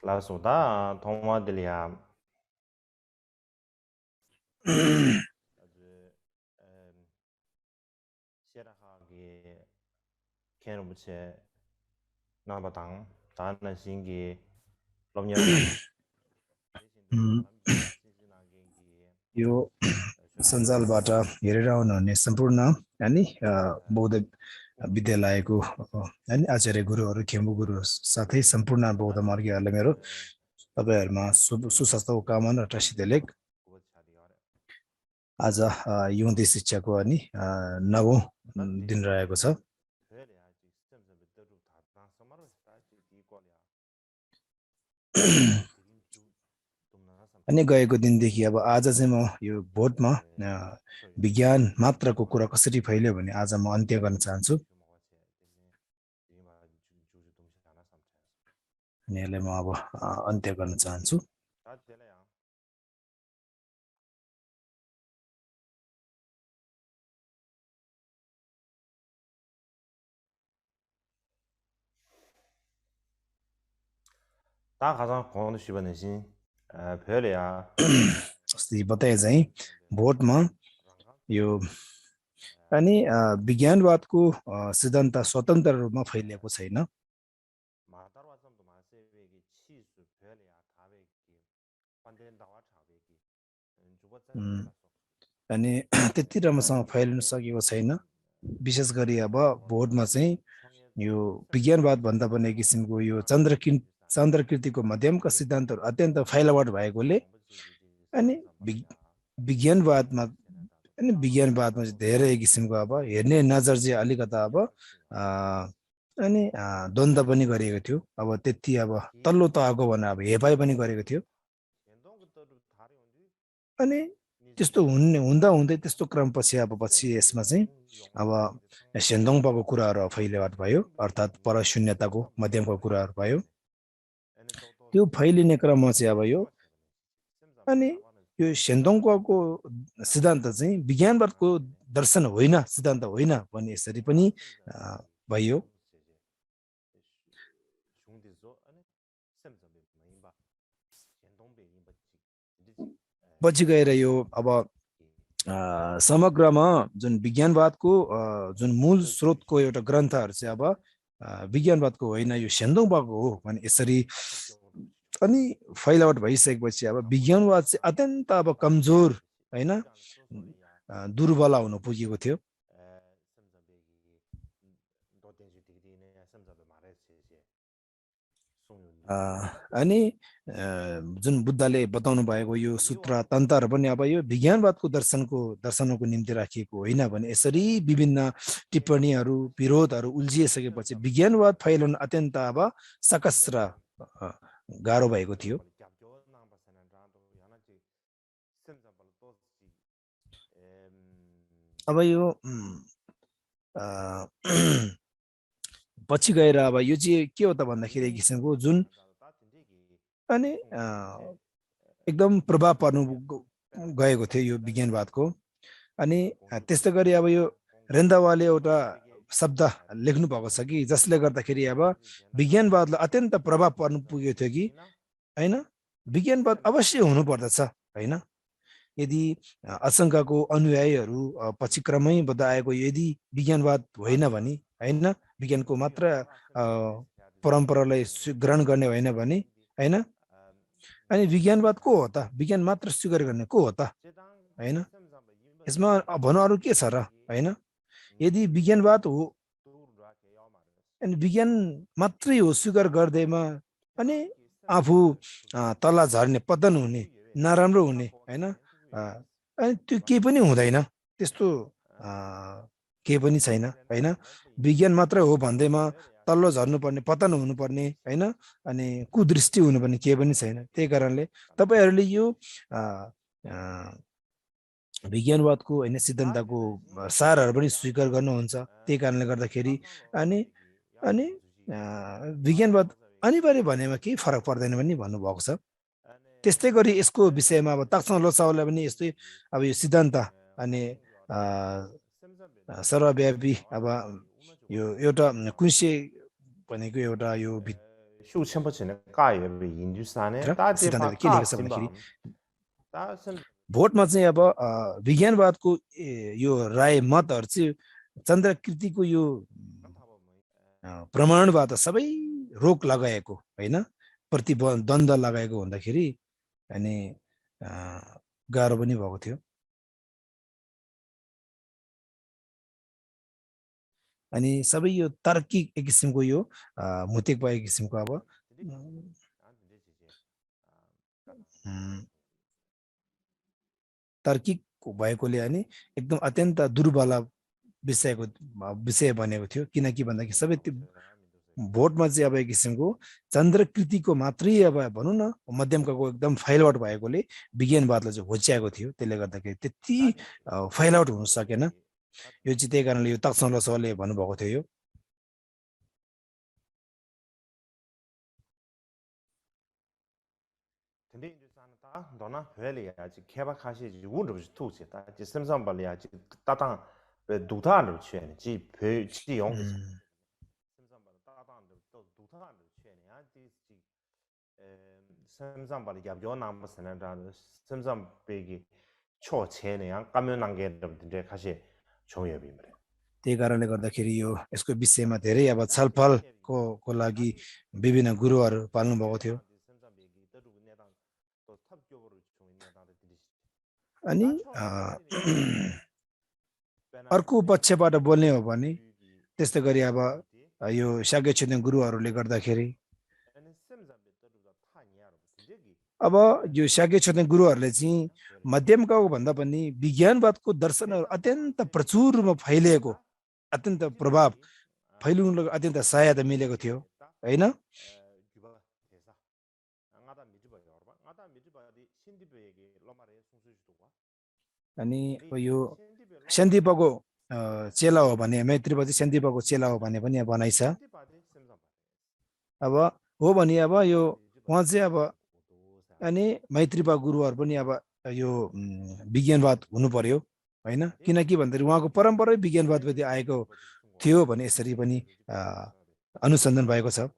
라소다 동화들이야 아주 시라하게 캐노부체 나바당 다는 신기 롬녀 Mm, यो सञ्जालबाट हेरेर आउनुहुने सम्पूर्ण अनि बौद्ध विद्यालयको अनि आचार्य गुरुहरू खेम्बु गुरु साथै सम्पूर्ण बौद्ध मार्गीहरूलाई मेरो तपाईहरुमा सुस्वास्थ्यको कामना र टासित लेख आज युन्ती शिक्षाको अनि 9औं दिन रहेको छ अनि गएको दिनदेखि अब आज चाहिँ म यो भोटमा विज्ञान मात्रको कुरा कसरी फैल्यो भने आज म अन्त्य गर्न चाहन्छु अनि यसलाई म अब अन्त्य गर्न चाहन्छु 다 가장 공헌도 시번내신 별이야 अस्ति बताए चाहिँ भोटमा यो अनि विज्ञानवादको सिद्धान्त स्वतन्त्र रूपमा फैलिएको छैन अनि त्यति राम्रोसँग फैलिन सकेको छैन विशेष गरी अब भोटमा चाहिँ यो विज्ञानवाद भन्दा पनि एक किसिमको यो चन्द्रकृतिको मध्यमका सिद्धान्तहरू अत्यन्त फैलावट भएकोले अनि विज्ञानवादमा चाहिँ धेरै किसिमको अब हेर्ने नजर चाहिँ अलिकता अब अनि द्वन्द्व पनि गरेको थियो अब त्यति अब तल्लो तहको भनेर अब हेपाइ पनि गरेको थियो अनि त्यस्तो हुँदा हुँदै त्यस्तो क्रम पछि यसमा चाहिँ अब सेन्दोङपाको कुराहरू फैलावट भयो अर्थात् परशून्यताको मध्यमको कुराहरू भयो त्यो फैलिने क्रममा चाहिँ अब यो अनि यो सेन्दोङपाको सिद्धान्त चाहिँ विज्ञानवादको दर्शन होइन सिद्धान्त होइन भन्ने यसरी पनि भयो पछि गएर यो अब समग्रमा जुन विज्ञानवादको जुन मूल स्रोतको एउटा ग्रन्थहरू चाहिँ अब विज्ञानवादको होइन यो सेन्दोङपाको हो भने यसरी अनि फैलावट भइसकेपछि अब विज्ञानवाद चाहिँ अत्यन्त अब कमजोर हैन दुर्बल हुन पुगेको थियो अनि जुन बुद्धले बताउनु भएको यो सूत्र तन्त्र पनि अब यो विज्ञानवादको दर्शनको निम्ति राखिएको होइन भने यसरी विभिन्न टिप्पणीहरू विरोधहरू उल्झिसकेपछि विज्ञानवाद फैलाउन अत्यन्त अब सकस र गाह्रो भएको थियो अब यो पछि गएर अब यो चाहिँ के हो त भन्दाखेरि एक किसिमको जुन अनि एकदम प्रभाव पर्नु गएको थियो यो विज्ञानवादको अनि त्यस्तै गरी अब यो रेन्दावाले एउटा शब्द लेख्नु भएको छ कि जसले गर्दाखेरि अब विज्ञानवादलाई अत्यन्त प्रभाव पर्नु पुगेको थियो कि हैन विज्ञानवाद अवश्य हुनु पर्दछ हैन यदि असङ्ख्यको अनुयायीहरू पछि क्रमै बढ्दै आएको यदि विज्ञानवाद होइन भने हैन विज्ञानको मात्र परम्परालाई ग्रहण गर्ने होइन भने हैन अनि विज्ञानवाद को हो त विज्ञान मात्र स्वीकार गर्ने को हो त हैन यसमा भन्नु अरु के छ र हैन यदि विज्ञानवाद हो अनि विज्ञान मात्रै हो स्वीकार गर्दैमा अनि आफू तल झर्ने पतन हुने नराम्रो हुने हैन अनि त्यो केही पनि हुँदैन त्यस्तो केही पनि छैन हैन विज्ञान मात्रै हो भन्दैमा तल्लो झर्नुपर्ने पतन हुनुपर्ने हैन अनि कुदृष्टि हुनुपर्ने केही पनि छैन त्यही कारणले तपाईहरुले यो विज्ञानवादको हैन सिद्धान्तको सारहरु पनि स्वीकार गर्नुहुन्छ त्यही कारणले गर्दाखेरि अनि विज्ञानवाद अनिवार्य भनेमा केही फरक पर्दैन पनि भन्नु भएको छ त्यस्तै गरी यसको विषयमा अब ताक्साङ लोसावले पनि यस्तै अब यो सिद्धान्त अनि सर्वव्यापी अब यो एउटा कुन्से भनेको एउटा यो 슈 첨퍼치네 까요 인주산에 따제 सिद्धान्तले के 바까 लेखेको छ भन्दाखेरि 짐밤 따선 भोटमा चाहिँ अब विज्ञानवादको यो राय मतहरू चाहिँ चन्द्रकृतिको यो प्रमाणबाट सबै रोक लगाएको होइन प्रतिद्वन्द लगाएको हुँदाखेरि अनि गाह्रो पनि भएको थियो अनि सबै यो तार्किक एक किसिमको यो मुतेक भएको किसिमको अब तार्किक भएकोले अनि एकदम अत्यन्त दुर्बल विषय बनेको थियो किनकि भन्दाखेरि सबै त्यो भोटमा चाहिँ अब एक किसिमको चन्द्रकृतिको मात्रै अब भनौँ न मध्यमकाको एकदम फाइल आउट भएकोले विज्ञानवादलाई चाहिँ होच्याएको थियो त्यसले गर्दाखेरि त्यति फाइल आउट हुन सकेन यो चाहिँ त्यही कारणले यो तक्सन सरले भन्नुभएको थियो यो 근데 이제 산다 너나 별이야 지 개박하시 우르 투시다 지 semsam발이야 지 따당 왜 누타를 취해 지 별지용 semsam발 따당도 또 누타를 취해야 지 semsam발이 야요 남버스는다 semsam배기 초체네야 까면 난게들 가시 종엽이므래 त्यही कारणले गर्दाखेरि यो यसको विषयमा धेरै अब छलफलको लागि विभिन्न गुरुहरू पाल्नु भएको थियो अनि अर्को पक्षबाट बोल्ने हो भने त्यस्तै गरी अब यो शाक्य क्षेत्रीय गुरुहरूले गर्दाखेरि अब यो शाक्य क्षेत्रीय गुरुहरूले चाहिँ मध्यमकाको भन्दा पनि विज्ञानवादको दर्शनहरू अत्यन्त प्रचुर रूपमा फैलिएको अत्यन्त प्रभाव फैलिनुको अत्यन्त सहायता मिलेको थियो हैन अनि यो सन्दीपको चेला हो भने मैत्रीपछि सन्दीपको चेला हो भने पनि भनाइ छ अब हो भने अब यो उहाँ चाहिँ अब अनि मैत्रीपा गुरुहरू पनि अब यो विज्ञानवाद हुनु पर्यो हैन किनकि भन्दाखेरि उहाँको परम्परै विज्ञानवादपछि आएको थियो भने यसरी पनि अनुसन्धान भएको छ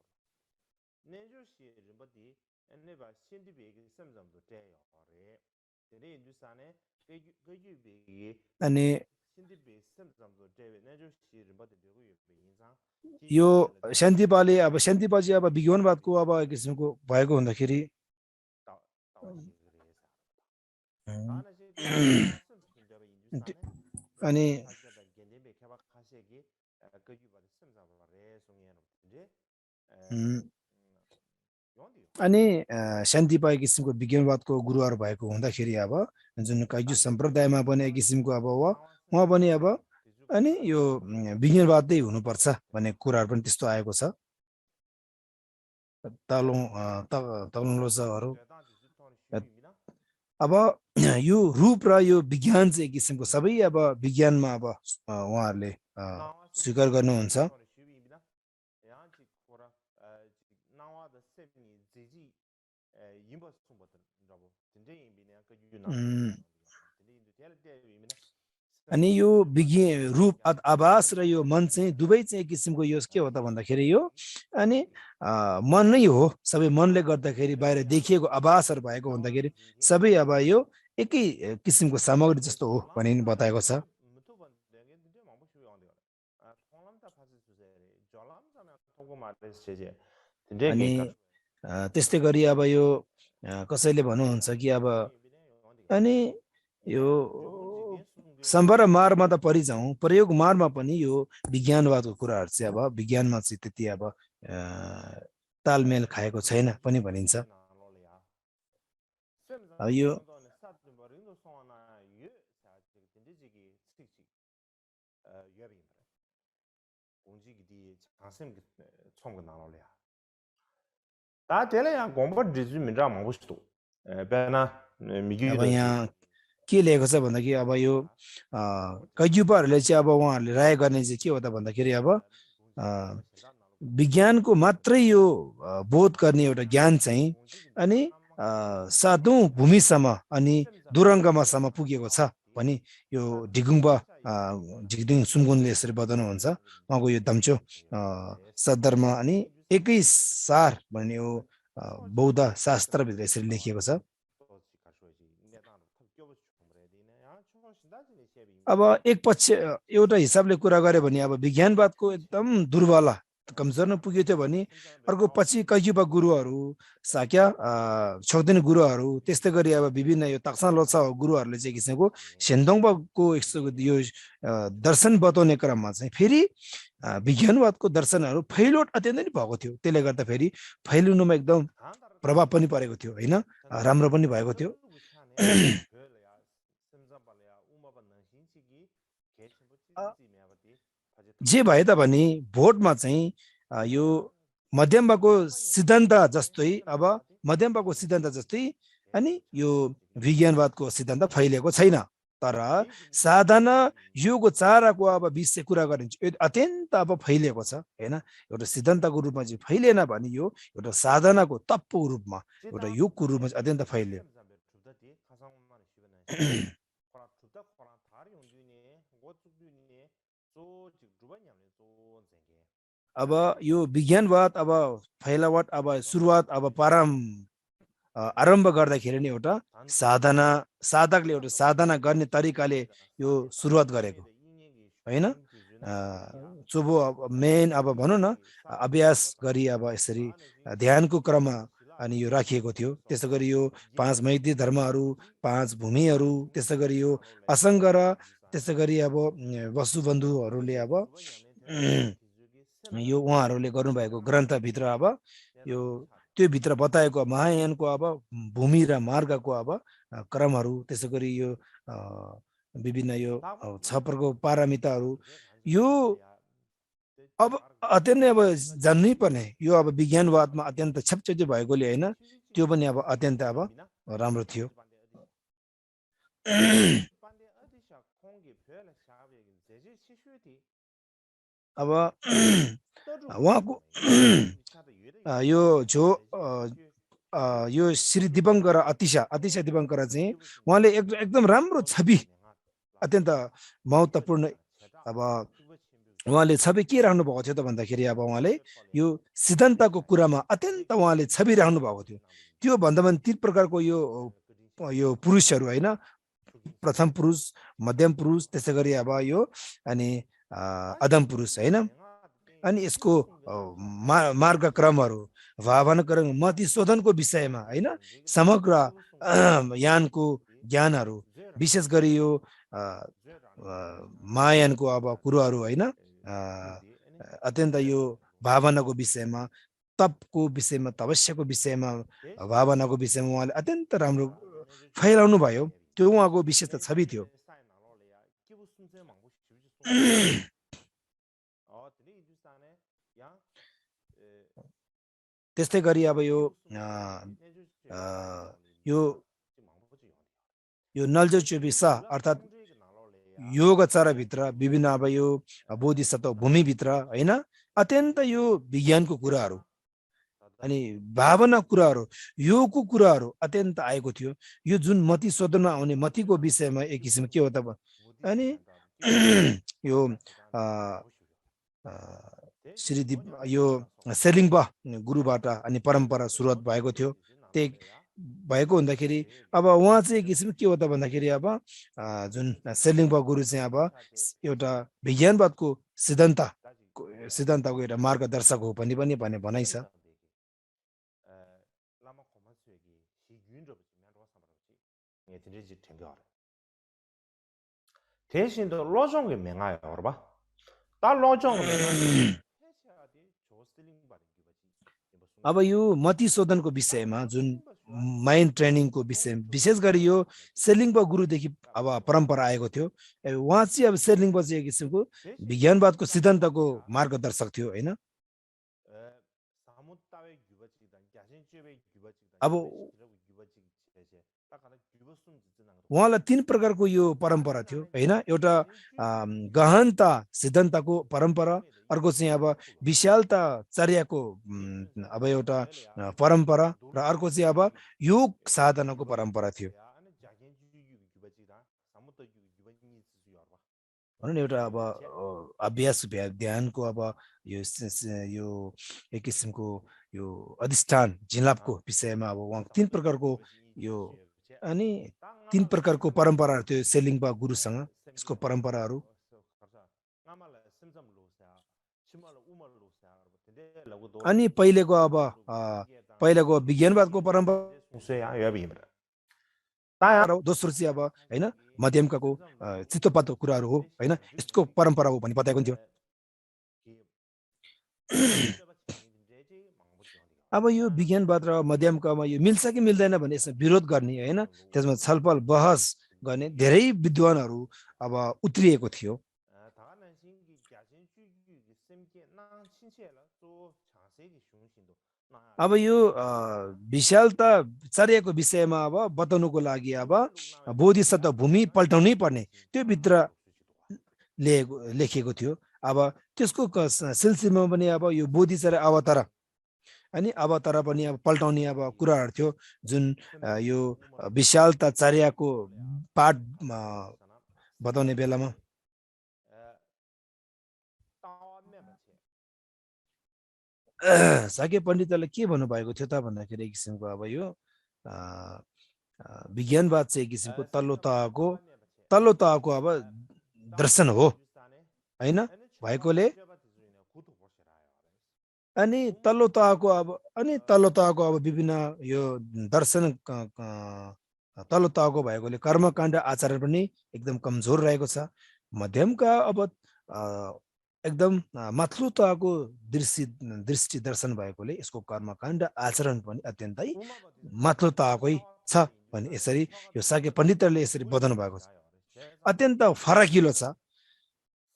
अनि यो शान्तिपाले अब शान्तिपा चाहिँ अब विज्ञानवादको अब एक किसिमको भएको हुँदाखेरि अनि अनि शान्तिपा एक किसिमको विज्ञानवादको गुरुहरू भएको हुँदाखेरि अब जुन काइजु सम्प्रदायमा पनि एक किसिमको अब उहाँ पनि अब अनि यो विज्ञानवादै हुनुपर्छ भन्ने कुराहरू पनि त्यस्तो आएको छ तलङलोचहरू अब यो रूप र यो विज्ञान चाहिँ एक किसिमको सबै अब विज्ञानमा अब उहाँहरूले स्वीकार गर्नुहुन्छ अनि यो रूप आभास र यो मन चाहिँ दुवै चाहिँ एक किसिमको यो के हो त भन्दाखेरि यो अनि मन नै हो सबै मनले गर्दाखेरि बाहिर देखिएको आभासहरू भएको हुँदाखेरि सबै अब यो एकै किसिमको सामग्री जस्तो हो भनी बताएको छ अनि त्यस्तै गरी अब यो कसैले भन्नुहुन्छ कि अब अनि यो सम्भर मारमा त परिजाउँ प्रयोग मारमा पनि यो विज्ञानवादको कुराहरू चाहिँ अब विज्ञानमा चाहिँ त्यति अब तालमेल खाएको छैन पनि भनिन्छ यो अब यहाँ के लेखेको छ भन्दाखेरि अब यो कैजुपाहरूले चाहिँ अब उहाँहरूले राय गर्ने चाहिँ के हो त भन्दाखेरि अब विज्ञानको मात्रै यो बोध गर्ने एउटा ज्ञान चाहिँ अनि सातौं भूमिसम्म अनि दुरङ्गमासम्म पुगेको छ पनि यो डिगुङबा झिगदिङ सुमगुनले यसरी बताउनुहुन्छ उहाँको यो दम्चो सदरमा अनि एकै सार भन्ने यो बौद्ध शास्त्रभित्र यसरी लेखिएको छ अब एक पक्ष एउटा हिसाबले कुरा गरे भने अब विज्ञानवादको एकदम दुर्बल कमजोर पुग्यो थियो भने अर्को पछि कैयुबा गुरुहरू साक्या छोक्दिन गुरुहरू त्यस्तै गरी अब विभिन्न यो तक्सा लोत्सा गुरुहरूले चाहिँ किसिमको सेन्दोङबाको यो दर्शन बताउने क्रममा चाहिँ फेरि विज्ञानवादको दर्शनहरू फैलोट अत्यन्तै नै भएको थियो त्यसले गर्दा फेरि फैलिनुमा एकदम प्रभाव पनि परेको थियो हैन राम्रो पनि भएको थियो जे भए तापनि भोटमा चाहिँ यो मध्यमबाको सिद्धान्त जस्तै अब मध्यमबाको सिद्धान्त जस्तै अनि यो विज्ञानवादको सिद्धान्त फैलिएको छैन तर साधना योगको चाराको अब विषय कुरा गरिन्छ यो अत्यन्त अब फैलिएको छ हैन एउटा सिद्धान्तको रूपमा चाहिँ फैलिएन भने यो एउटा साधनाको तपको रूपमा एउटा योगको रूपमा अत्यन्त फैलियो अब यो विज्ञानवाद अब फैलावट अब सुरुवात अब आरम्भ गर्दाखेरि नै एउटा साधकले एउटा साधना गर्ने तरिकाले यो सुरुवात गरेको हैन चोबो मेन अब भनौँ न अभ्यास गरी अब यसरी ध्यानको क्रममा अनि यो राखिएको थियो त्यसै गरी यो 5 मैत्री धर्महरू 5 भूमिहरू त्यसै गरी यो असङ्ग र त्यसै गरी अब वसुबन्धुहरूले अब यो उहाँहरूले गर्नुभएको ग्रन्थभित्र अब यो त्यो भित्र बताएको महायानको अब भूमि र मार्गको अब क्रमहरू त्यसै गरी यो विभिन्न यो 6 प्रकारको पारमिताहरू यो अब अत्यन्तै अब जान्नै पर्ने यो अब विज्ञानवादमा अत्यन्त छेपछेपी भएकोले हैन त्यो पनि अब अत्यन्त अब राम्रो थियो अब उहाँको यो जो यो श्री दिपङ्कर अतिशा दिपङ्कर चाहिँ उहाँले एकदम राम्रो छवि अत्यन्त महत्त्वपूर्ण अब उहाँले छवि के राख्नु भएको थियो त भन्दाखेरि अब उहाँले यो सिद्धान्तको कुरामा अत्यन्त उहाँले छवि राख्नु भएको थियो त्यो भन्दा पनि 3 प्रकारको यो पुरुषहरू हैन प्रथम पुरुष मध्यम पुरुष त्यसै गरी अब यो अनि अदम पुरुष हैन अनि यसको मार्गक्रमहरू भावना क्रम मति शोधनको विषयमा हैन समग्र यानको ज्ञानहरू विशेष गरी यो मायानको अब कुराहरू हैन अत्यन्त यो भावनाको विषयमा तपको विषयमा तपस्याको विषयमा भावनाको विषयमा उहाँले अत्यन्त राम्रो फैलाउनु भयो त्यो उहाँको विशेष छवि थियो त्यस्तै गरी अब यो नलजो चोबिसा अर्थात् योग चराभित्र विभिन्न अब यो बोधिसत्व भूमिभित्र हैन अत्यन्त यो विज्ञानको कुराहरू अनि भावना कुराहरू योगको कुराहरू अत्यन्त आएको थियो यो जुन मति शोधनमा आउने मतिको विषयमा एक किसिम के हो त अनि यो श्रीदीप यो सेलिङबा गुरुबाट अनि परम्परा सुरुवात भएको थियो त्यही भएको हुँदाखेरि अब उहाँ चाहिँ किसिम के हो त भन्दाखेरि अब जुन सेलिङबा गुरु चाहिँ अब एउटा विज्ञानवादको सिद्धान्तको एउटा मार्गदर्शक हो पनि भन्ने भनाइ छ 대신도 로종의 명아요, 알아봐. 다 로종의 명아. अब यो मति शोधनको विषयमा जुन माइन्ड ट्रेनिङको विषय विशेष गरी यो सेलिङबा गुरुदेखि अब परम्परा आएको थियो उहाँ चाहिँ अब सेलिङबा चाहिँ एक किसिमको विज्ञानवादको सिद्धान्तको मार्गदर्शक थियो हैन अब उहाँलाई 3 प्रकारको यो परम्परा थियो हैन एउटा गहनता सिद्धान्तको परम्परा अर्को चाहिँ अब विशालता चर्याको अब एउटा परम्परा र अर्को चाहिँ अब योग साधनाको परम्परा थियो भनौँ न एउटा अब अभ्यास ध्यानको अब यो यो एक किसिमको यो अधिष्ठान झिलापको विषयमा अब उहाँ 3 प्रकारको यो अनि 3 प्रकारको परम्पराहरू थियो सेलिङबा गुरुसँग यसको परम्पराहरू अनि पहिलेको अब पहिलेको विज्ञानवादको परम्परा दोस्रो चाहिँ अब हैन मध्यमकाको चित्तोपातको कुराहरू हो हैन यसको परम्परा हो भनी बताएको थियो अब यो विज्ञानवाद र मध्यमकामा यो मिल्छ कि मिल्दैन भने यसमा विरोध गर्ने हैन त्यसमा छलफल बहस गर्ने धेरै विद्वानहरू अब उत्रिएको थियो अब यो विशालता चर्याको विषयमा अब बताउनुको लागि अब बोधिसत्व भूमि पल्टाउनै पर्ने त्यो भित्र लेखिएको थियो अब त्यसको सिलसिलामा पनि अब यो बोधिचर्या अवतार अनि अवतार पनि अब पल्टाउने अब कुराहरू थियो जुन यो विशालता चर्याको पाठ बताउने बेलामा साके पण्डितले के भन्नुभएको थियो त भन्दाखेरि एक किसिमको अब यो विज्ञानवाद चाहिँ एक किसिमको तल्लो तहको अब दर्शन हो हैन भएकोले अनि तल्लो तहको अब विभिन्न यो दर्शन तल्लो तहको भएकोले कर्मकाण्ड आचरण पनि एकदम कमजोर रहेको छ मध्यमका अब एकदम माथिल्लो तहको दृष्टि दर्शन भएकोले यसको कर्मकाण्ड आचरण पनि अत्यन्तै माथिल्लो तहकै छ भने यसरी यो साके पण्डितहरूले यसरी बताउनु भएको छ अत्यन्त फराकिलो छ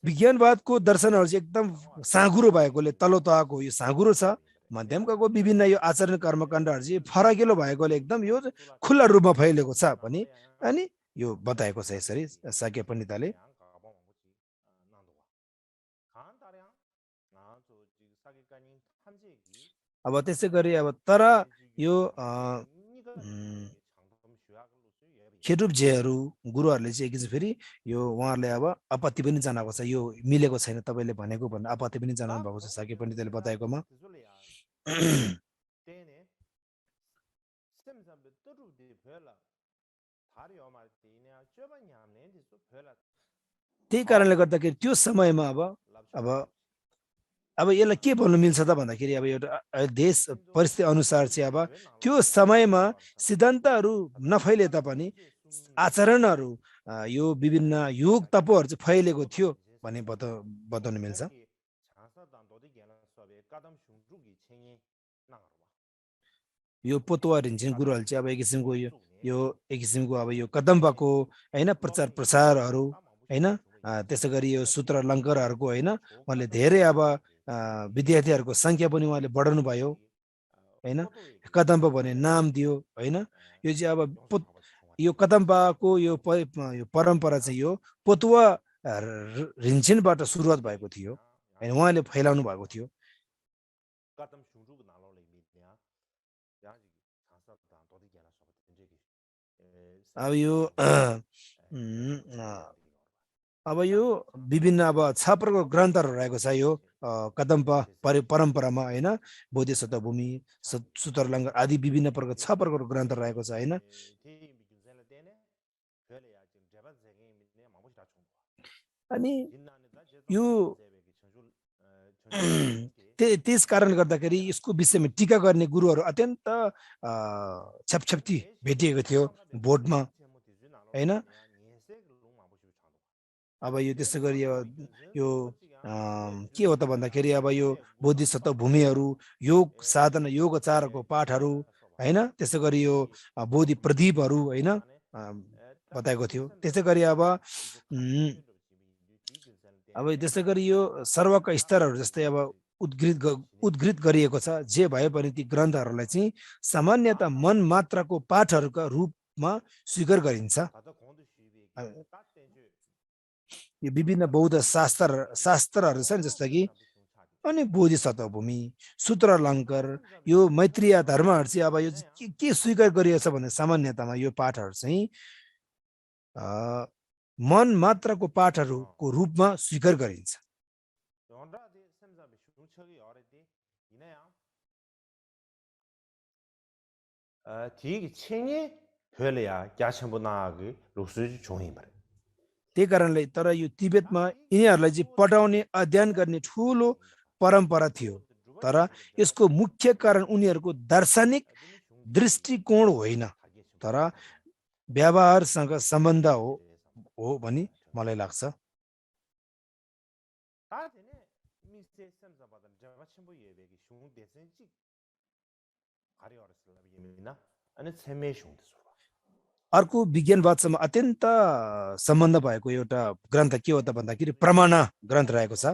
विज्ञानवादको दर्शनहरू चाहिँ एकदम साँघुरो भएकोले तल्लो तहको यो साँघुरो छ मध्यमकाको विभिन्न यो आचरण कर्मकाण्डहरू चाहिँ फराकिलो भएकोले एकदम यो खुल्ला रूपमा फैलिएको छ भने अनि यो बताएको छ यसरी साके पण्डितले अब त्यसै गरी अब तर यो खेडुपजेहरू गुरुहरूले चाहिँ एक फेरि यो उहाँहरूले अब आपत्ति पनि जनाएको छ यो मिलेको छैन तपाईँले भनेको भन्ने आपत्ति पनि जनाउनु भएको छ साके पण्डितले बताएकोमा त्यही कारणले गर्दाखेरि त्यो समयमा अब यसलाई के भन्नु मिल्छ त भन्दाखेरि अब एउटा देश परिस्थिति अनुसार चाहिँ अब त्यो समयमा सिद्धान्तहरू नफैले तापनि आचरणहरू यो विभिन्न योग तपोहरू चाहिँ फैलेको थियो भन्ने बताउनु मिल्छ यो पोतुवा रिन्चिन गुरुहरु चाहिँ अब एक किसिमको अब यो कदम्बाको हैन प्रचार प्रसारहरू हैन त्यसै गरी यो सूत्र लङ्करहरूको हैन उहाँले धेरै अब विद्यार्थीहरूको संख्या पनि उहाँले बढाउनु भयो हैन कदम्बा भन्ने नाम दियो हैन यो चाहिँ अब यो कदम्बाको यो परम्परा चाहिँ यो पोतुवा रिन्चिनबाट सुरुवात भएको थियो हैन उहाँले फैलाउनु भएको थियो अब यो विभिन्न अब 6 प्रकारको ग्रन्थहरू रहेको छ यो कदम्बा परम्परामा हैन बोधिसत्व भूमि सूत्रलङ्गर आदि विभिन्न प्रकारको 6 प्रकारको ग्रन्थ रहेको छ हैन अनि यो त्यस कारण गर्दाखेरि यसको विषयमा टीका गर्ने गुरुहरू अत्यन्त छपछप्ती भेटिएको थियो बोर्डमा हैन अब यो त्यसै गरी यो के हो त भन्दाखेरि अब यो बोधिसत्व भूमिहरू योग साधना योगचारको पाठहरू हैन त्यसै गरी यो बोधि प्रदीपहरू हैन बताएको थियो त्यसै गरी अब त्यसै गरी यो सर्वका स्तरहरू जस्तै अब उद्घृत गरिएको छ जे भए पनि ती ग्रन्थहरूलाई चाहिँ सामान्यतः मन मात्रको पाठहरूका रूपमा स्वीकार गरिन्छ यो विभिन्न बौद्ध शास्त्रहरू छन् जस्तो कि अनि बोधिसत्व भूमि सूत्रलङ्कर यो मैत्रीय धर्महरू चाहिँ अब यो के स्वीकार गरिएको छ भने सामान्यतामा यो पाठहरू चाहिँ मन मात्रको पाठहरूको रूपमा स्वीकार गरिन्छ। त्यही कारणले तर यो तिब्बतमा यिनीहरूलाई चाहिँ पढाउने अध्ययन गर्ने ठुलो परम्परा थियो। तर यसको मुख्य कारण उनीहरूको दार्शनिक दृष्टिकोण होइन, तर व्यवहारसँग सम्बन्ध हो भनी मलाई लाग्छ। अर्को विज्ञानवादसँग अत्यन्त सम्बन्ध भएको एउटा ग्रन्थ के हो त भन्दाखेरि प्रमाण ग्रन्थ रहेको छ।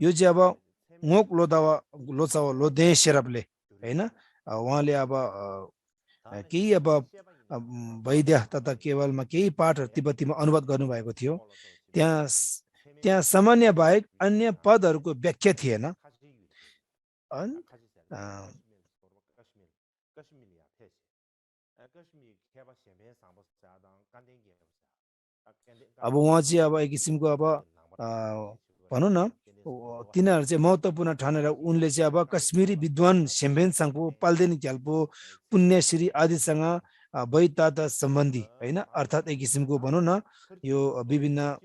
यो चाहिँ अब ngok लोचावा लोधे शेरपले हैन उहाँले अब केही अब वैद्य तथा केवलमा केही पाठहरू तिब्बतीमा अनुवाद गर्नुभएको थियो। त्यहाँ सामान्य बाहेक अन्य पदहरूको व्याख्या थिएन। अब उहाँ चाहिँ अब एक किसिमको अब भनौँ न तिनीहरू चाहिँ महत्त्वपूर्ण ठानेर उनले चाहिँ अब कश्मीरी विद्वान सेम्भेन्साङको पाल्देनी क्याल्पो पुण्यश्री आदिसँग वैधता सम्बन्धी हैन, अर्थात् एक किसिमको भनौँ न यो विभिन्न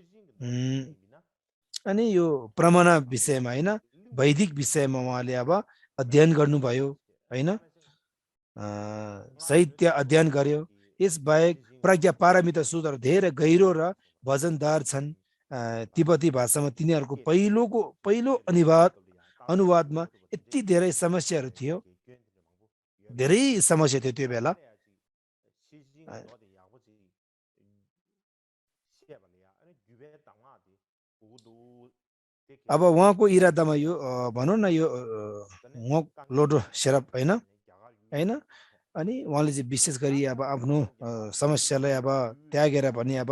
अनि यो प्रमाण विषयमा हैन, वैदिक विषयमा उहाँले अब अध्ययन गर्नुभयो हैन, साहित्य अध्ययन गर्यो। यस बाहेक प्रज्ञा पारमिता सूत्र धेरै गहिरो र वजनदार छन्। तिब्बती भाषामा तिनीहरूको पहिलो अनुवादमा यति धेरै समस्याहरू थियो, धेरै समस्या थियो त्यो बेला। अब उहाँको इरादामा यो भनौँ न यो ngok लोडो शेरप हैन अनि उहाँले चाहिँ विशेष गरी अब आफ्नो समस्यालाई अब त्यागेर पनि अब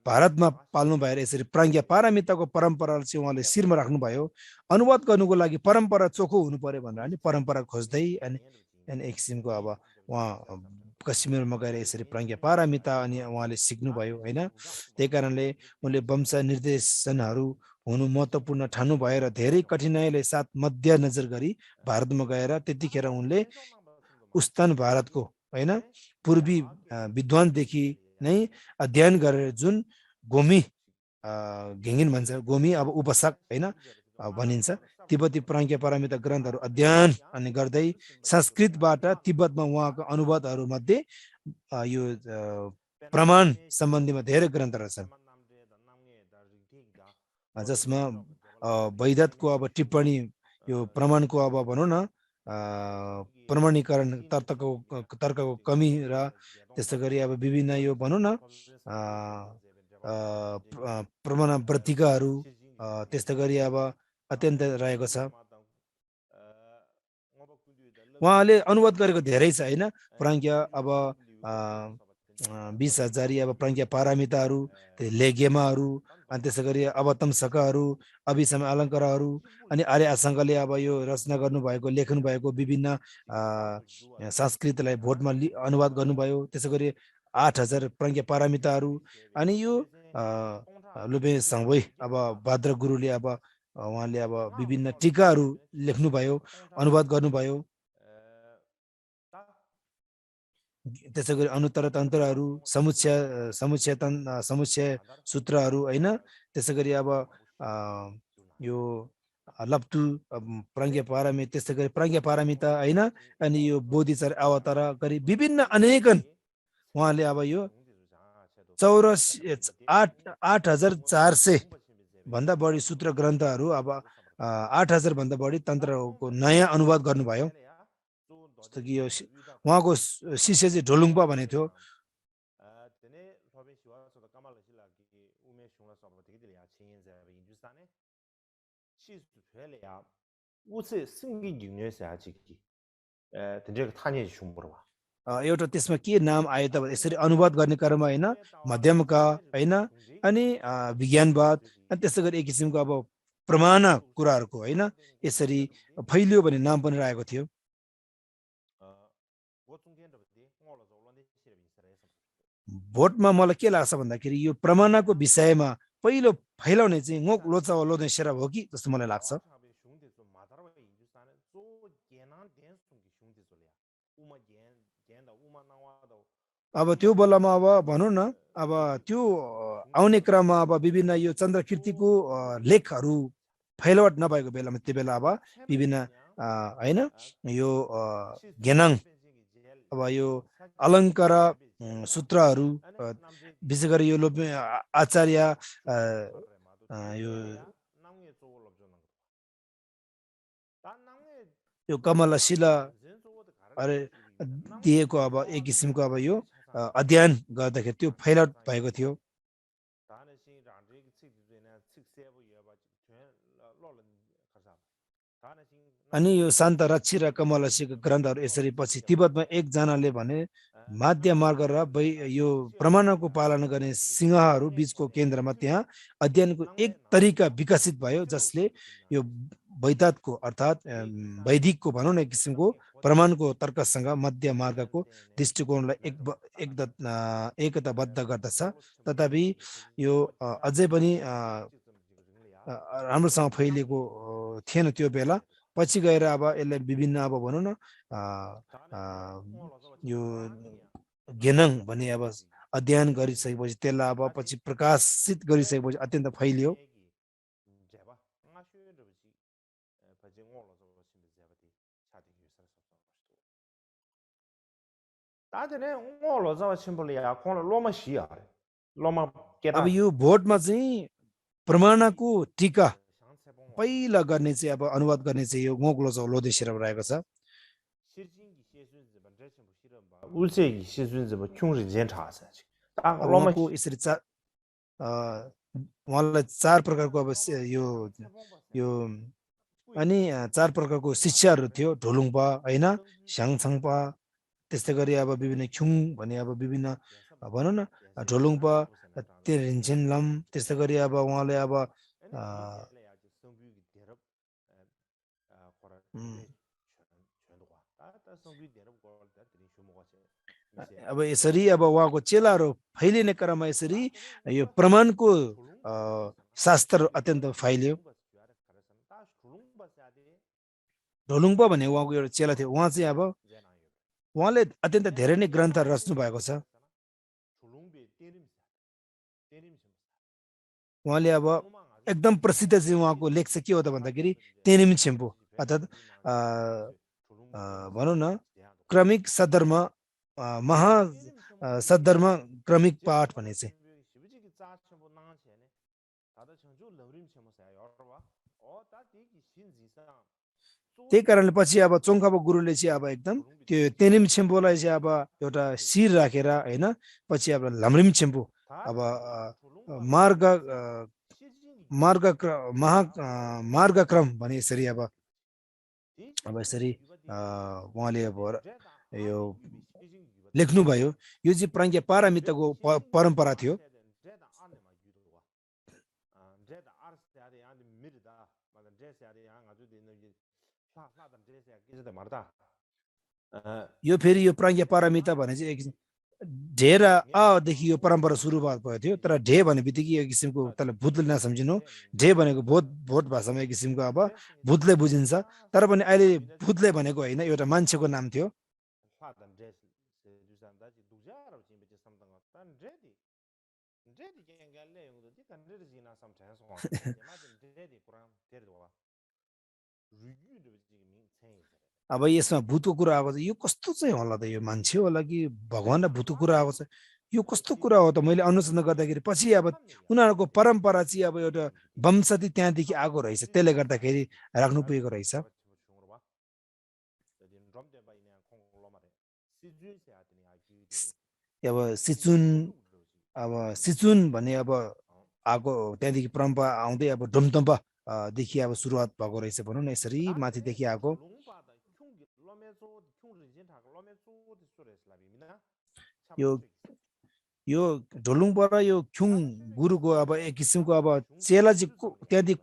भारतमा पाल्नु भएर यसरी प्राज्ञा पारमिताको परम्परालाई चाहिँ उहाँले शिरमा राख्नुभयो। अनुवाद गर्नुको लागि परम्परा चोखो हुनु पर्यो भनेर अनि परम्परा खोज्दै अनि एक किसिमको अब उहाँ कश्मीरमा गएर यसरी प्राज्ञा पारमिता अनि उहाँले सिक्नुभयो हैन। त्यही कारणले उनले वंश निर्देशनहरू हुनु महत्त्वपूर्ण ठान्नु भएर धेरै कठिनाइले साथ मध्यनजर गरी भारतमा गएर त्यतिखेर उनले उस्तान भारतको हैन पूर्वी विद्वानदेखि नै अध्ययन गरेर जुन गोमी घेङ्गिन भन्छ, गोमी अब उपशाक हैन भनिन्छ, तिब्बती प्राज्ञा पारमिता ग्रन्थहरू अध्ययन अनि गर्दै संस्कृतबाट तिब्बतमा उहाँको अनुवादहरू मध्ये यो प्रमाण सम्बन्धीमा धेरै ग्रन्थहरू छन्, जसमा वैदतको अब टिप्पणी यो प्रमाणको अब भनौँ न प्रमाणीकरण तर्कको कमी र त्यसै गरी अब विभिन्न यो भनौँ न प्रमाणवृत्तिकाहरू त्यस्तै गरी अब अत्यन्त रहेको छ। उहाँले अनुवाद गरेको धेरै छ हैन, प्राज्ञा अब 20,000 अब प्राज्ञा पारमिताहरू, लेगेमाहरू अनि त्यसै गरी अवतम सकहरू, अभिसम अलङ्कारहरू अनि आर्य आशङ्कले अब यो रचना गर्नुभएको लेख्नु भएको विभिन्न संस्कृतलाई भोटमा अनुवाद गर्नुभयो। त्यसै गरी 8,000 प्राज्ञा पारमिताहरू अनि यो लुबे सङ्वै अब भाद्र गुरुले अब उहाँले अब विभिन्न टीकाहरू लेख्नुभयो, अनुवाद गर्नुभयो। त्यसै गरी अनुत्तर तन्त्रहरू, समुच्चय सूत्रहरू हैन, त्यसै गरी अब यो लप्तु प्राज्ञा पारमिता, त्यस्तै गरी प्राज्ञा पारमिता हैन अनि यो बोधिचर्य अवतार गरी विभिन्न अनेकन उहाँले अब यो 8,400 भन्दा बढी सूत्र ग्रन्थहरू अब 8,000 भन्दा बढी तन्त्रको नयाँ अनुवाद गर्नुभयो। जस्तो कि यो उहाँको शिष्य चाहिँ ढोलुङपा भनेको थियो। एउटा त्यसमा के नाम आयो त यसरी अनुवाद गर्ने क्रममा हैन, मध्यमका हैन अनि विज्ञानवाद अनि त्यसै गरी एक किसिमको अब प्रमाण कुराहरूको हैन यसरी फैलियो भन्ने नाम पनि रहेको थियो। भोटमा मलाई के लाग्छ भन्दाखेरि यो प्रमाणको विषयमा पहिलो फैलाउने चाहिँ ngok lochawa lodne serap हो कि जस्तो मलाई लाग्छ। अब त्यो बेलामा अब भनौँ न अब त्यो आउने क्रममा अब विभिन्न यो चन्द्रकीर्तिको लेखहरू फैलावट नभएको बेलामा त्यो बेला अब विभिन्न हैन यो गेनाङ अब यो अलङ्कार सूत्रहरू विशेष गरी यो आचार्य यो कमलशिला अरे दिएको अब एक किसिमको अब यो अध्ययन गर्दाखेरि त्यो फैलावट भएको थियो। अनि यो शान्त रक्षी र कमलशीको ग्रन्थहरू यसरी पछि तिब्बतमा एकजनाले भने माध्य मार्ग र यो प्रमाणको पालन गर्ने सिंहहरू बीचको केन्द्रमा त्यहाँ अध्ययनको एक तरिका विकसित भयो जसले यो वैदिकको अर्थात् वैदिकको भनौँ न एक किसिमको प्रमाणको तर्कसँग मध्य मार्गको दृष्टिकोणलाई एकताबद्ध गर्दछ। तथापि यो अझै पनि राम्रोसँग फैलिएको थिएन त्यो बेला। पछि गएर अब यसलाई विभिन्न अब भनौँ न यो गेनाङ भन्ने अब अध्ययन गरिसकेपछि त्यसलाई अब पछि प्रकाशित गरिसकेपछि अत्यन्त फैलियो। अब यो भोटमा चाहिँ प्रमाणको टीका पहिला गर्ने चाहिँ अब अनुवाद गर्ने चाहिँ यो ngok lochawa lodne serap रहेको छ। उहाँको यसरी उहाँलाई चार प्रकारको अब यो अनि चार प्रकारको शिक्षाहरू थियो। ढोलुङपा हैन, स्याङछाङपा, त्यस्तै गरी अब विभिन्न ख्युङ भन्ने अब विभिन्न भनौँ न ढोलुङपा तेरिन्छेनलम, त्यस्तै गरी अब उहाँले अब अब यसरी अब उहाँको चेलाहरू फैलिने क्रममा यसरी यो प्रमाणको शास्त्र अत्यन्त फैलियो। ढोलुङपा भन्ने उहाँको एउटा चेला थियो। उहाँ चाहिँ अब उहाँले अत्यन्त धेरै नै ग्रन्थहरू रच्नु भएको छ। उहाँले अब एकदम प्रसिद्ध चाहिँ उहाँको लेख चाहिँ के हो त भन्दाखेरि तेनिम छेम्पो अर्थात् भनौँ न क्रमिक सद्धर्म महा सद्धर्म क्रमिक पाठ भन्ने चाहिँ त्यही कारणले पछि अब चोङखापा गुरुले चाहिँ अब एकदम त्यो तेनिम छेम्पोलाई चाहिँ अब एउटा शिर राखेर हैन पछि अब लमरिम छेम्पो अब मार्गक्रम भने यसरी अब यसरी उहाँले अब यो लेख्नुभयो। यो चाहिँ प्राज्ञ पारमिताको परम्परा थियो। यो फेरि यो प्राज्ञ पारमिता भने चाहिँ ढेर देखि यो परम्परा सुरुवात भयो थियो। तर ढे भन्ने बित्तिकै एक किसिमको त्यसलाई भूतले नसम्झिनु। ढे भनेको भोट भाषामा एक किसिमको अब भूतले बुझिन्छ। तर पनि अहिले भूतले भनेको होइन, एउटा मान्छेको नाम थियो। अब यसमा भूतको कुरा आएको छ, यो कस्तो चाहिँ होला त, यो मान्छे होला कि भगवान र भूतको कुरा आएको छ, यो कस्तो कुरा हो त। मैले अनुसन्धान गर्दाखेरि पछि अब उनीहरूको परम्परा चाहिँ अब एउटा वंशति त्यहाँदेखि आएको रहेछ, त्यसले गर्दाखेरि राख्नु पुगेको रहेछ। अब सिचुन भन्ने अब आएको त्यहाँदेखि परम्परा आउँदै अब डोमतम्पादेखि अब सुरुवात भएको रहेछ भनौँ न, यसरी माथिदेखि आएको। यो ढोलुङपा र यो ख्युङ गुरुको अब एक किसिमको अब चेला चाहिँ त्यहाँदेखि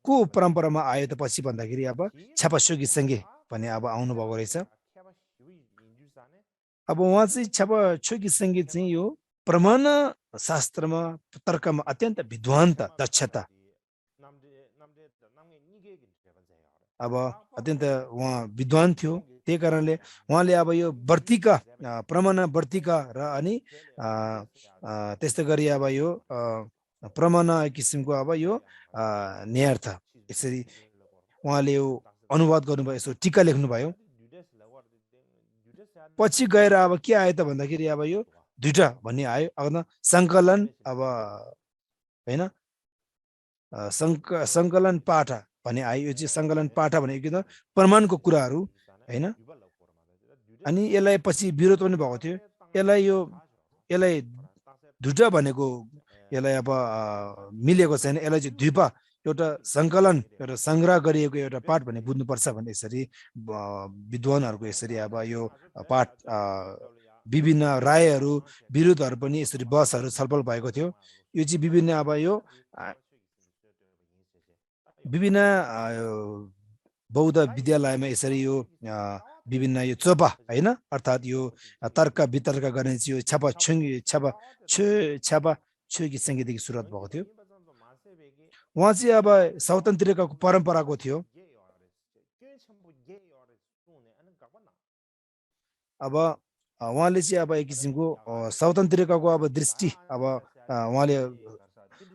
को परम्परामा आयो त पछि भन्दाखेरि अब छ्यापासुगी सङ्गे भन्ने अब आउनु भएको रहेछ। अब उहाँ चाहिँ छापा छोकी सङ्गीत चाहिँ यो प्रमाण शास्त्रमा तर्कमा अत्यन्त विद्वान त दक्षता अब अत्यन्त उहाँ विद्वान थियो त्यही कारणले उहाँले अब यो वर्तिका प्रमाण वर्तिका र अनि त्यस्तै गरी अब यो प्रमाण किसिमको अब यो न्यार्थ यसरी उहाँले यो अनुवाद गर्नुभयो यसो टिका लेख्नुभयो पछि गएर अब के आयो त भन्दाखेरि अब यो दुईटा भन्ने आयो अब सङ्कलन अब होइन सङ्कलन पाठ भन्ने आयो यो चाहिँ सङ्कलन पाठ भनेको त प्रमाणको कुराहरू होइन अनि यसलाई पछि विरोध पनि भएको थियो यसलाई दुईटा भनेको यसलाई अब मिलेको छैन यसलाई चाहिँ द्वीपा एउटा सङ्कलन एउटा सङ्ग्रह गरिएको एउटा पाठ भन्ने बुझ्नुपर्छ भन्ने यसरी विद्वानहरूको यसरी अब यो पाठ विभिन्न रायहरू विरोधहरू पनि यसरी बहसहरू छलफल भएको थियो यो चाहिँ विभिन्न अब यो विभिन्न बौद्ध विद्यालयमा यसरी यो विभिन्न यो चोपा होइन अर्थात् यो तर्क वितर्क गर्ने चाहिँ यो छापा छुकी सङ्गीतदेखि सुरुवात भएको थियो उहाँ चाहिँ अब स्वतन्त्रको परम्पराको थियो अब उहाँले चाहिँ अब एक किसिमको स्वतन्त्रको अब दृष्टि अब उहाँले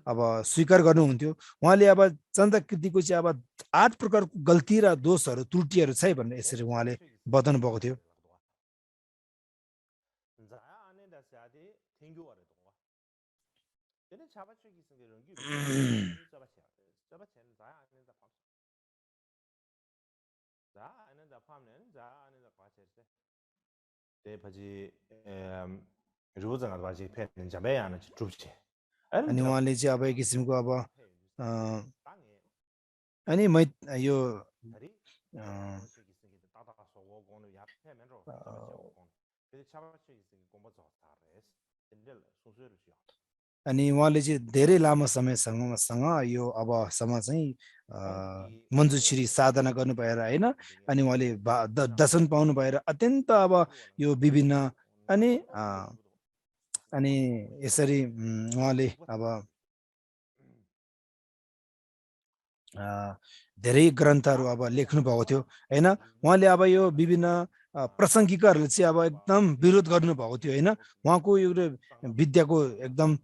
अब स्वीकार गर्नुहुन्थ्यो उहाँले अब चन्द्रकृतिको चाहिँ अब 8 प्रकारको गल्ती र दोषहरू त्रुटिहरू छ भन्ने यसरी उहाँले बताउनु भएको थियो अनि उहाँले चाहिँ अब एक किसिमको अब अनि यो अनि उहाँले चाहिँ धेरै लामो समयसँग यो अबसम्म चाहिँ मञ्जुश्री साधना गर्नु भएर होइन अनि उहाँले दर्शन पाउनु भएर अत्यन्त अब यो विभिन्न अनि यसरी उहाँले अब धेरै ग्रन्थहरू अब लेख्नु भएको थियो होइन उहाँले अब यो विभिन्न प्रसङ्गिकहरूले चाहिँ अब एकदम विरोध गर्नु भएको थियो होइन उहाँको यो विद्याको एकदम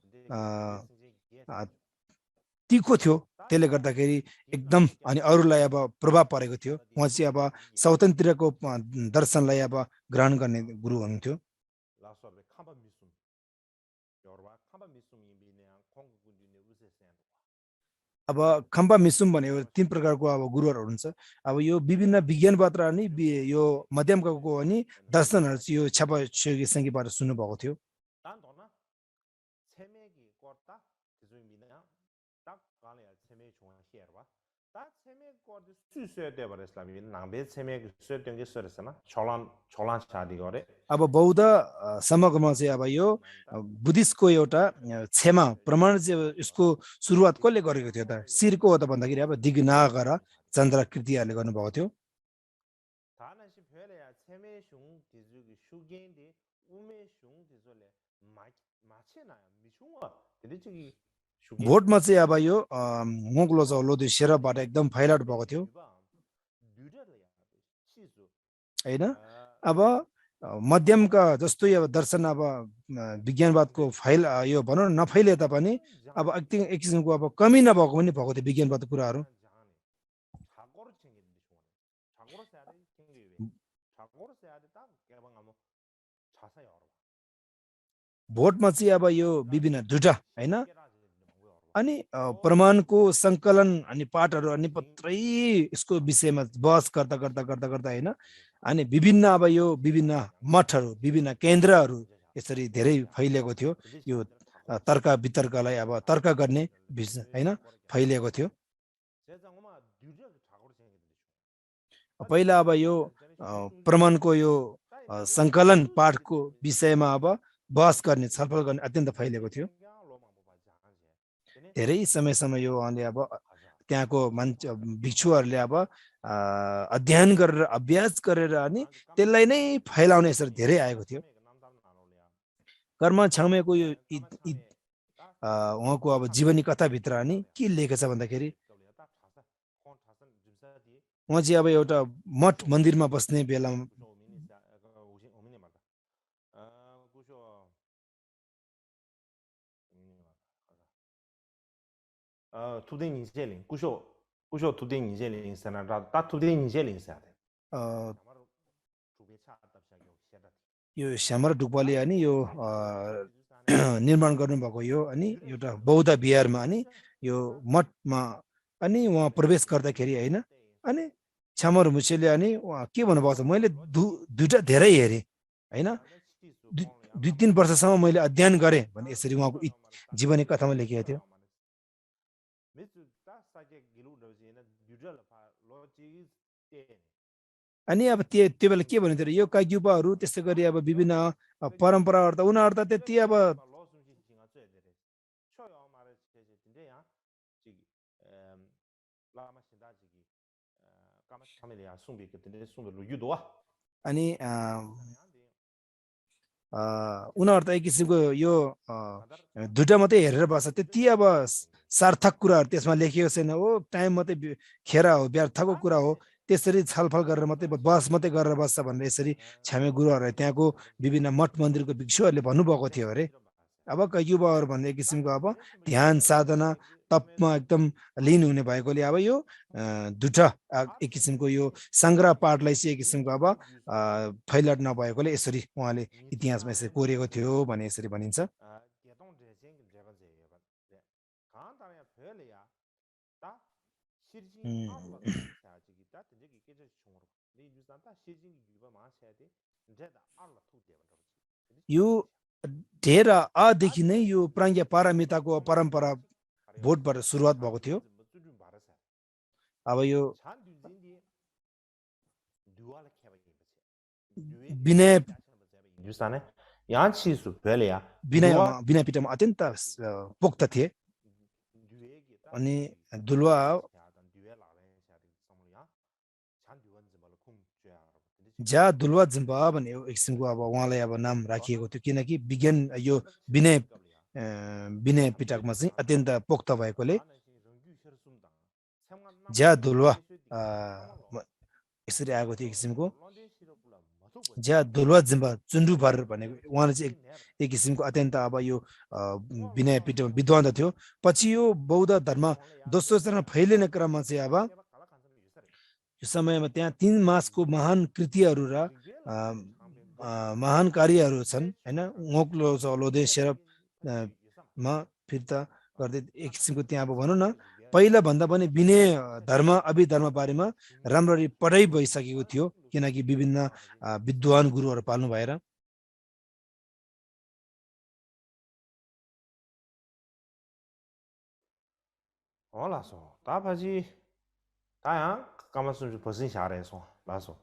तिखो थियो त्यसले गर्दाखेरि एकदम अनि अरूलाई अब प्रभाव परेको थियो उहाँ चाहिँ अब स्वतन्त्रको दर्शनलाई अब ग्रहण गर्ने गुरु हुनुहुन्थ्यो अब खम्बा मिसुम भनेको 3 प्रकारको अब गुरुहरू हुनुहुन्छ अब यो विभिन्न विज्ञानवाद र अनि यो मध्यमको अनि दर्शनहरू चाहिँ यो छापा छोकी सङ्गीतबाट सुन्नु भएको थियो अब बौद्ध समग्रमा चाहिँ अब यो बुद्धिस्टको एउटा क्षमा प्रमाण चाहिँ यसको सुरुवात कसले गरेको थियो त शिरको हो त भन्दाखेरि अब दिगनागर चन्द्रकृतिहरूले गर्नुभएको थियो भोटमा चाहिँ अब यो मोक्लोजाउ लोधि शेरबाट एकदम फैलाट भएको थियो होइन अब मध्यमका जस्तो अब दर्शन अब विज्ञानवादको यो भनौँ न नफैले तापनि अब एक किसिमको अब कमी नभएको पनि भएको थियो विज्ञानवादको कुराहरू भोटमा चाहिँ अब यो विभिन्न दुईटा होइन अनि प्रमाणको सङ्कलन अनि पाठहरू अनि पत्रै यसको विषयमा बहस गर्दा होइन अनि विभिन्न अब यो विभिन्न मठहरू विभिन्न केन्द्रहरू यसरी धेरै फैलिएको थियो यो तर्क वितर्कलाई अब तर्क गर्ने होइन फैलिएको थियो पहिला अब यो प्रमाणको यो सङ्कलन पाठको विषयमा अब बहस गर्ने छलफल गर्ने अत्यन्त फैलिएको थियो धेरै समयसम्म यो उहाँले अब त्यहाँको मान्छे भिक्षुहरूले अब अध्ययन गरेर अभ्यास गरेर अनि त्यसलाई नै फैलाउने यसरी धेरै आएको थियो कर्म छामेको यो उहाँको अब जीवनी कथाभित्र अनि के लेखेको छ भन्दाखेरि उहाँ चाहिँ अब एउटा मठ मन्दिरमा बस्ने बेलामा 투데이 니젤링 구쇼 투데이 니젤링 세나라 다 투데이 니젤링 세야 돼. यो श्यामर ढुक्पाले अनि यो निर्माण गर्नुभएको यो अनि एउटा बौद्ध विहारमा अनि यो मठमा अनि उहाँ प्रवेश गर्दाखेरि होइन अनि छामर मुसेले अनि उहाँ के भन्नुभएको छ मैले दुईटा धेरै हेरेँ होइन 2-3 वर्षसम्म मैले अध्ययन गरेँ भने यसरी उहाँको जीवनी कथामा लेखिएको थियो अनि अब त्यो बेला के भन्यो यो काग्युपाहरू त्यस्तै गरी अब विभिन्न परम्पराहरू त उनीहरू त त्यति अब अनि उनीहरू त एक किसिमको यो दुईटा मात्रै हेरेर बस्छ त्यति अब सार्थक कुराहरू त्यसमा लेखिएको छैन हो टाइम मात्रै खेर हो व्यर्थको कुरा हो त्यसरी छलफल गरेर मात्रै बस मात्रै गरेर बस्छ भनेर यसरी छामे गुरुहरू त्यहाँको विभिन्न मठ मन्दिरको भिक्षुहरूले भन्नुभएको थियो अरे अब युवाहरू भन्ने किसिमको अब ध्यान साधना तपमा एकदम लिन हुने भएकोले अब यो दुईटा एक किसिमको यो संग्रह पाठलाई चाहिँ एक किसिमको अब फैलाट नभएकोले यसरी उहाँले इतिहासमा यसरी कोरेको थियो भने यसरी भनिन्छ यो ढेर आदेखि नै यो प्राङ्ग्य पारमिताको परम्परा बोटबाट सुरुवात भएको थियो अब यो विनय पिठमा अत्यन्त पोक्त थिए अनि दुलवा जा दुलवा जिम्बा भन्ने एक किसिमको अब उहाँलाई अब नाम राखिएको थियो किनकि विज्ञान यो विनय पिटकमा चाहिँ अत्यन्त पोक्त भएकोले ज्या दुलवा यसरी आएको थियो एक किसिमको ज्या दुलवा जिम्बा चुन्डुभर भनेको उहाँले चाहिँ एक किसिमको अत्यन्त अब यो विनय पिटमा विद्वान थियो पछि यो बौद्ध धर्म दोस्रो चरण फैलिने क्रममा चाहिँ अब यो समयमा त्यहाँ 3 मासको महान कृतिहरू र महान कार्यहरू छन् हैन मोक्लो लोदे शेरपमा फिर्ता गर्दै एक किसिमको त्यहाँ अब भनौँ न पहिला भन्दा पनि विनय धर्म अभिधर्म बारेमा राम्ररी पढाइ भइसकेको थियो किनकि विभिन्न विद्वान गुरुहरू पाल्नु भएर होला तापछि ताया कामसुन पछि सारेछौ लासो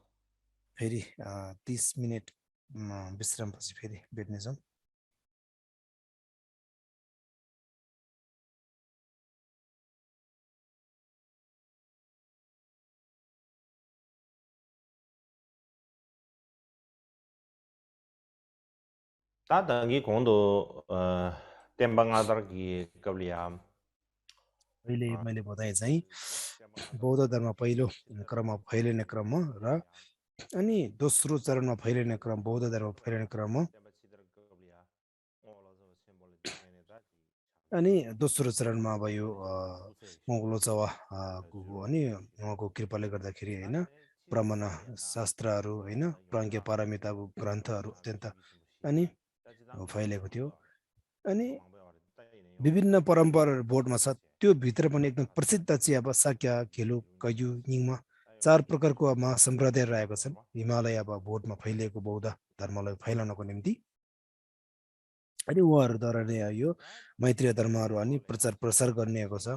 फेरि 30 मिनेट विश्रामपछि फेरि भेट्नेछौँ तादंगी कोंदो टेम्बंगादरगी कबलिया अहिले मैले बताए चाहिँ बौद्ध धर्म पहिलो क्रममा फैलिने क्रममा र अनि दोस्रो चरणमा फैलिने क्रम बौद्ध धर्म फैलिने क्रममा अनि दोस्रो चरणमा अब यो मोगलोचवाको अनि उहाँको कृपाले गर्दाखेरि हैन प्रमाण शास्त्रहरू हैन प्राङ्ग्य पारमिताको ग्रन्थहरू अत्यन्त अनि फैलेको थियो अनि विभिन्न परम्पराहरू बोर्डमा छ त्यो भित्र पनि एकदम प्रसिद्ध चाहिँ अब साक्य खेलु कयु निङमा 4 प्रकारको महासम्प्रदाय रहेको छन् हिमालय अब बोर्डमा फैलिएको बौद्ध धर्मलाई फैलाउनको निम्ति अनि उहाँहरूद्वारा नै यो मैत्रीय धर्महरू अनि प्रचार प्रसार गरिएको छ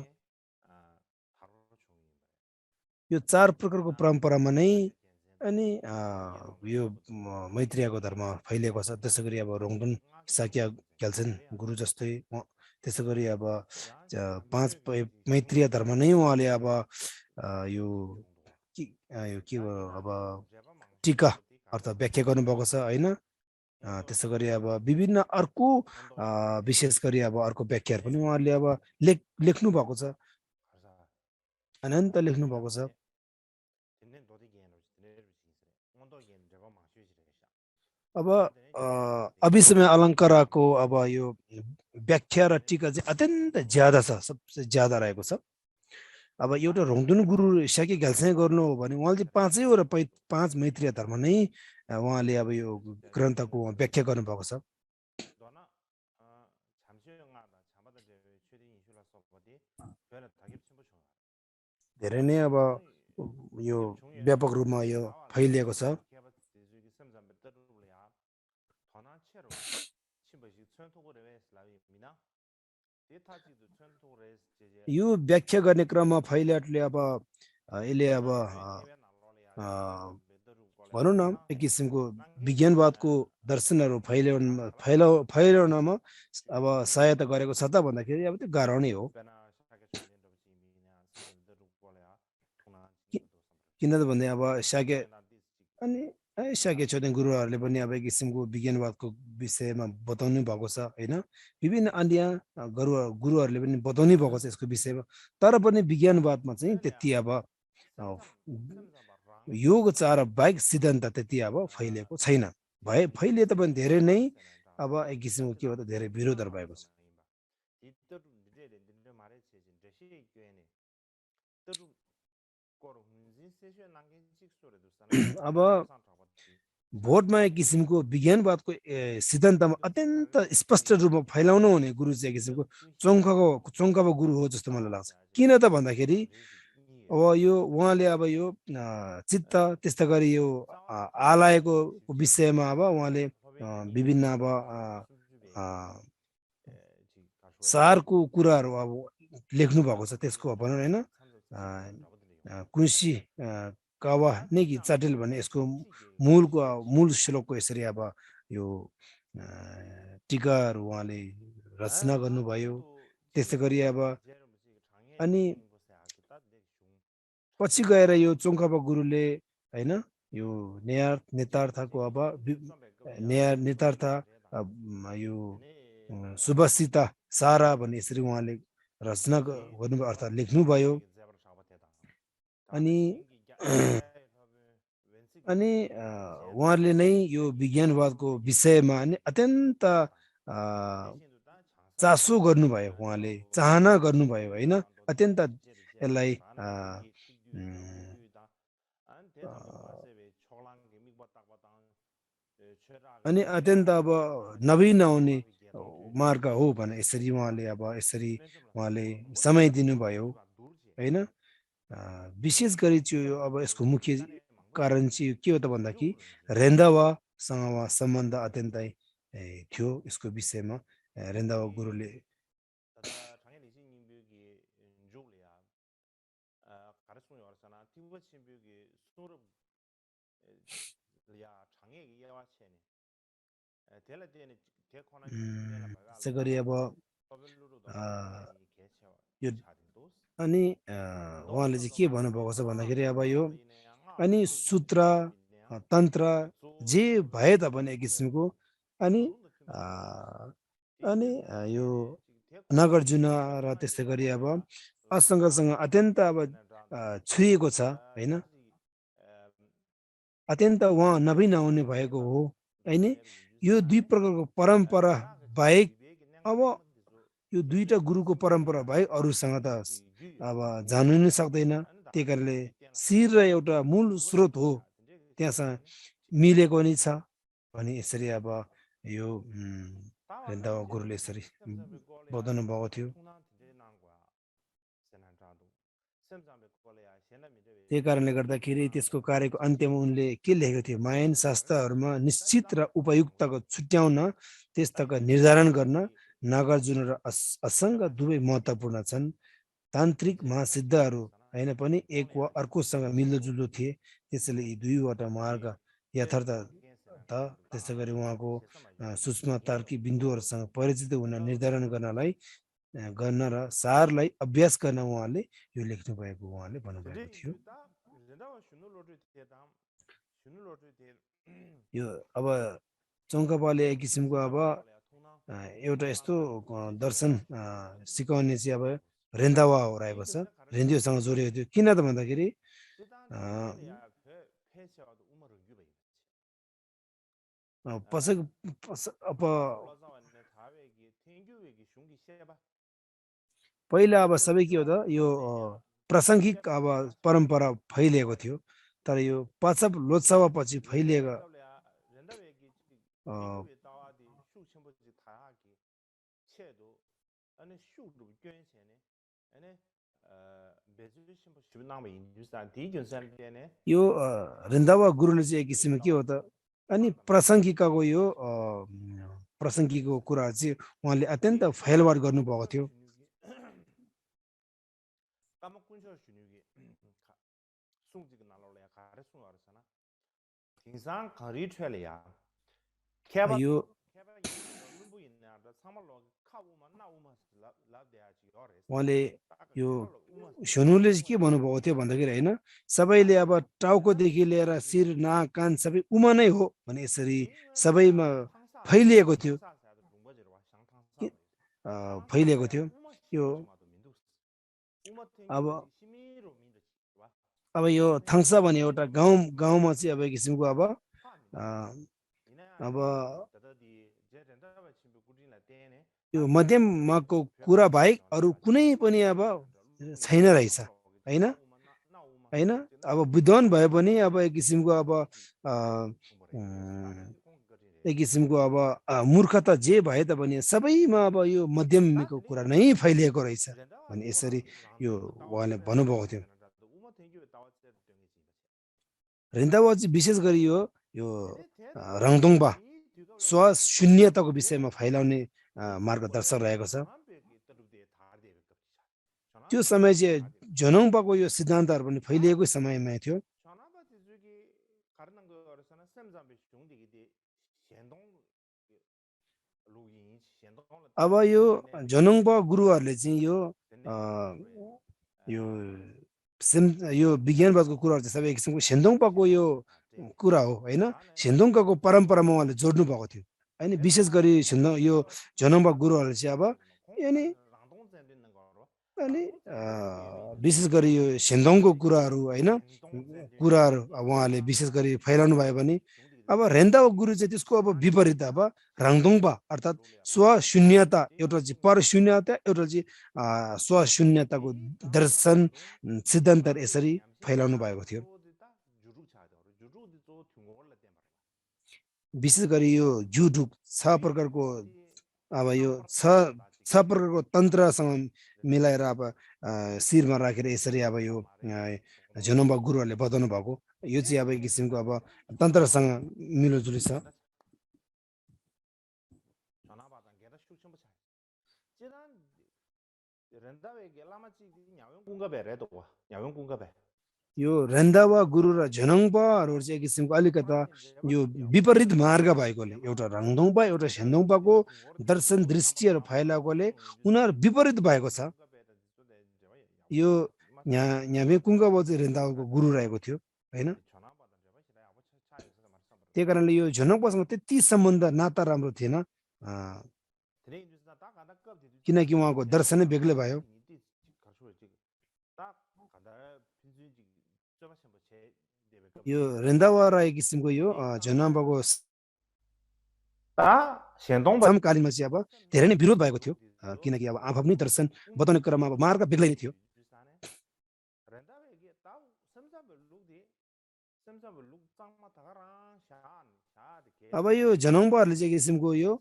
यो 4 प्रकारको परम्परामा नै अनि यो मैत्रीयको धर्म फैलिएको छ त्यसैगरी अब रोङदुन साक्य खेल्छन् गुरु जस्तै त्यसैगरी अब 5 मैत्रीय धर्म नै उहाँले अब यो के अब टीका अर्थात् व्याख्या गर्नुभएको छ हैन त्यसै गरी अब विभिन्न अर्को विशेष गरी अब अर्को व्याख्याहरू पनि उहाँहरूले अब लेख्नु भएको छ, अनन्त लेख्नु भएको छ। अब अभिसमय अलङ्कारको अब यो व्याख्या र टीका चाहिँ अत्यन्त ज्यादा छ, सबसे ज्यादा रहेको छ। अब एउटा रोङदुन गुरु स्याके घ्याल्साइ गर्नु हो भने उहाँले चाहिँ पाँचैवटा पाँच मैत्रीय धर्म नै उहाँले अब यो ग्रन्थको व्याख्या गर्नुभएको छ। धेरै नै अब यो व्यापक रूपमा यो फैलिएको छ। यो व्याख्या गर्ने क्रममा फैलियाटले अब यसले अब भनौँ न एक किसिमको विज्ञानवादको दर्शनहरू फैलाउनमा अब सहायता गरेको छ त भन्दाखेरि अब त्यो गाह्रो नै हो। किन त भन्दा अब स्याके अनि स्याके छोटे गुरुहरूले पनि अब एक किसिमको विज्ञानवादको विषयमा बताउनु भएको छ होइन। विभिन्न अन्य गुरुहरूले पनि बताउनु भएको छ यसको विषयमा, तर पनि विज्ञानवादमा चाहिँ त्यति अब योग चार बाहेक सिद्धान्त त्यति अब फैलिएको छैन। फैलिए त पनि धेरै नै अब एक किसिमको के हो त धेरै विरोधहरू भएको छ। अब भोटमा एक किसिमको विज्ञानवादको सिद्धान्तमा अत्यन्त स्पष्ट रूपमा फैलाउनु हुने गुरु चाहिँ एक किसिमको चोङ्काको गुरु हो जस्तो मलाई लाग्छ। किन त भन्दाखेरि अब यो उहाँले अब यो चित्त त्यस्तै गरी यो आलयको विषयमा अब उहाँले विभिन्न अब सारको कुराहरू अब लेख्नु भएको छ। त्यसको भनौँ होइन कुन्सी कावा नेकी चाटेल भन्ने यसको मूल श्लोकको यसरी अब यो टीकाहरू उहाँले रचना गर्नुभयो। त्यसै गरी अब अनि पछि गएर यो चोङ्कापा गुरुले होइन यो नेतार्थको अब नेतार्थ यो सुभाषिता सारा भन्ने यसरी उहाँले रचना गर्नुभयो अर्थात् लेख्नुभयो। अनि उहाँहरूले नै यो विज्ञानवादको विषयमा नि अत्यन्त चासो गर्नुभयो, उहाँले चाहना गर्नुभयो होइन। अत्यन्त यसलाई अनि अत्यन्त अब नवीन आउने मार्ग हो भने यसरी उहाँले अब यसरी उहाँले समय दिनुभयो होइन। विशेष गरी चाहिँ अब यसको मुख्य कारण चाहिँ के हो त भन्दाखेरि रेन्दावासँग सम्बन्ध अत्यन्तै थियो यसको विषयमा। रेन्दावा गुरुले त्यसै गरी अब यो अनि उहाँले चाहिँ के भन्नुभएको छ भन्दाखेरि अब यो अनि सूत्र तन्त्र जे भए तापनि एक किसिमको अनि यो नागार्जुन र त्यस्तै गरी अब असँगसँग अत्यन्त अब छुइएको छ होइन। अत्यन्त उहाँ नवीन आउने भएको हो होइन। यो दुई प्रकारको परम्परा बाहेक अब यो दुईटा गुरुको परम्परा बाहेक अरूसँग त अब जानु नै सक्दैन। त्यही कारणले शिर र एउटा मूल स्रोत हो त्यहाँसँग मिलेको नै छ भने यसरी अब यो रेन्दावा गुरुले यसरी बताउनु भएको थियो। त्यही कारणले गर्दाखेरि त्यसको कार्यको अन्त्यमा उनले के लेखेको थियो, मायन शास्त्रहरूमा निश्चित र उपयुक्तको छुट्याउन त्यस्ताको निर्धारण गर्न नागार्जुन र असङ्ग दुवै महत्त्वपूर्ण छन्। तान्त्रिक महासिद्धहरू होइन पनि एक वा अर्कोसँग मिल्दोजुल्दो थिए। त्यसैले यी दुईवटा मार्ग यथार्थ त त्यसै गरी उहाँको सूक्ष्म तार्किक बिन्दुहरूसँग परिचित हुन निर्धारण गर्न र सारलाई अभ्यास गर्न उहाँले यो लेख्नु भएको उहाँले भन्नुभएको थियो। यो अब चौङ्कापाले एक किसिमको अब एउटा यस्तो दर्शन सिकाउने चाहिँ अब रेन्दावा हो रहेको छ रेन्दियोसँग जोडिएको थियो किन त भन्दाखेरि पछक अब पहिला अब सबै के हो त यो प्रासङ्गिक अब परम्परा फैलिएको थियो तर यो पछप लोत्सव पछि फैलिएको यो रेन्दावा गुरुले चाहिँ एक किसिमको के हो त अनि प्रासङ्गिकको यो प्रासङ्गिकको कुरा चाहिँ उहाँले अत्यन्त फैलवाड गर्नुभएको थियो यो उहाँले यो सोनुले चाहिँ के भन्नुभएको थियो भन्दाखेरि होइन सबैले अब टाउकोदेखि लिएर शिर नाक कान सबै उमा नै हो भने यसरी सबैमा फैलिएको थियो फैलिएको थियो यो अब यो थाङ्सा भन्ने एउटा गाउँमा चाहिँ अब एक किसिमको अब यो मध्यमको कुरा बाहेक अरू कुनै पनि अब छैन रहेछ होइन होइन अब विद्वान भए पनि अब एक किसिमको अब मूर्खता जे भए तापनि सबैमा अब यो मध्यमको कुरा नै फैलिएको रहेछ भने यसरी यो उहाँले भन्नुभएको थियो रेन्दावा चाहिँ विशेष गरी यो रङदुङबा स्वशून्यताको विषयमा फैलाउने मार्गदर्शक रहेको छ त्यो समय चाहिँ झनोङपाको यो सिद्धान्तहरू पनि फैलिएकै समयमा थियो अब यो झनोङपा गुरुहरूले चाहिँ यो विज्ञानवादको कुराहरू चाहिँ सबै एक किसिमको सेन्दोङपाको यो कुरा हो होइन सेन्दोङकाको परम्परामा उहाँले जोड्नु भएको थियो होइन विशेष गरी यो झनोङपा गुरुहरूले चाहिँ अनि विशेष गरी यो सेन्दोङको कुराहरू होइन कुराहरू उहाँले विशेष गरी फैलाउनु भयो भने अब रेन्दावा गुरु चाहिँ त्यसको अब विपरीत अब राङदोङपा अर्थात् स्वशून्यता एउटा चाहिँ परशून्यता एउटा चाहिँ स्वशून्यताको दर्शन सिद्धान्त यसरी फैलाउनु भएको थियो विशेष गरी यो जुडुक छ प्रकारको अब यो छ प्रकारको तन्त्रसँग मिलाएर अब शिरमा राखेर यसरी अब यो झनोङपा गुरुहरूले बताउनु भएको यो चाहिँ अब एक किसिमको अब तन्त्रसँग मिलोजुली छ यो रेन्दावा गुरु र झनोङपाहरू चाहिँ एक किसिमको अलिकता यो विपरीत मार्ग भएकोले एउटा रङदोङपा एउटा सेन्दोङपाको दर्शन दृष्टिहरू फैलाएकोले उनीहरू विपरीत भएको छ यो यहाँ कुङ्गबा चाहिँ रेन्दावाको गुरु रहेको थियो होइन त्यही कारणले यो झनोङपासँग त्यति सम्बन्ध नाता राम्रो थिएन किनकि उहाँको दर्शनै बेग्लै भयो यो रेन्दावा र एक किसिमको यो झनोङपाको समकालीनमा चाहिँ अब धेरै नै विरोध भएको थियो किनकि अब आफ्नै दर्शन बताउने क्रममा अब मार्ग बेग्लै नै थियो अब यो झनोङपाहरूले चाहिँ एक किसिमको यो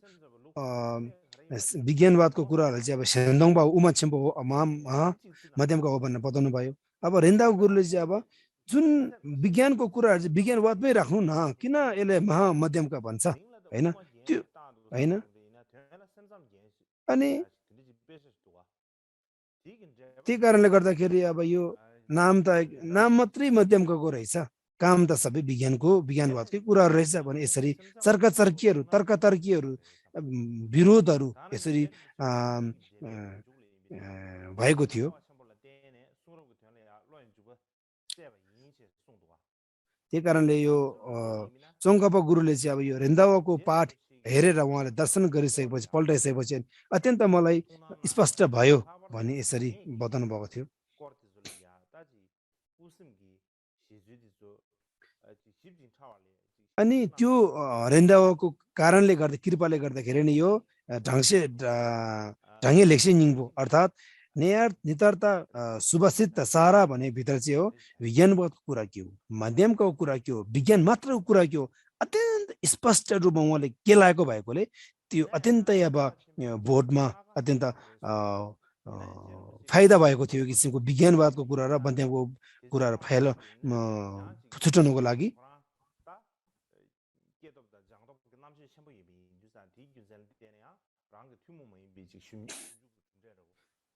विज्ञानवादको कुराहरू चाहिँ अब सेन्दोङपा उमाछेम्पो हो मध्यमका हो भनेर बताउनु भयो अब रेन्दावा गुरुले चाहिँ अब जुन विज्ञानको कुराहरू चाहिँ विज्ञानवादमै राख्नु न किन यसले महामध्यमका भन्छ होइन त्यो होइन अनि त्यही कारणले गर्दाखेरि अब यो नाम मात्रै मध्यमको रहेछ काम त सबै विज्ञानवादकै कुराहरू रहेछ भने यसरी तर्कतर्कीहरू विरोधहरू यसरी भएको थियो त्यही कारणले यो चोङकपा गुरुले चाहिँ अब यो रेन्दावाको पाठ हेरेर उहाँले दर्शन गरिसकेपछि पल्टाइसकेपछि अत्यन्त मलाई स्पष्ट भयो भन्ने यसरी बताउनु भएको थियो अनि त्यो रेन्दावाको कारणले गर्दा कृपाले गर्दाखेरि नि यो ढाङ्गे लेख्से निङ्बो अर्थात् नितार्ता सुभाषित सारा भने भित्र चाहिँ हो विज्ञानवादको कुरा के हो माध्यमको कुरा के हो विज्ञान मात्रको कुरा के हो अत्यन्त स्पष्ट रूपमा उहाँले के लागेको भएकोले त्यो अत्यन्तै अब भोटमा अत्यन्त फाइदा भएको थियो किसिमको विज्ञानवादको कुरा र माध्यमको कुराहरू छुट्याउनको लागि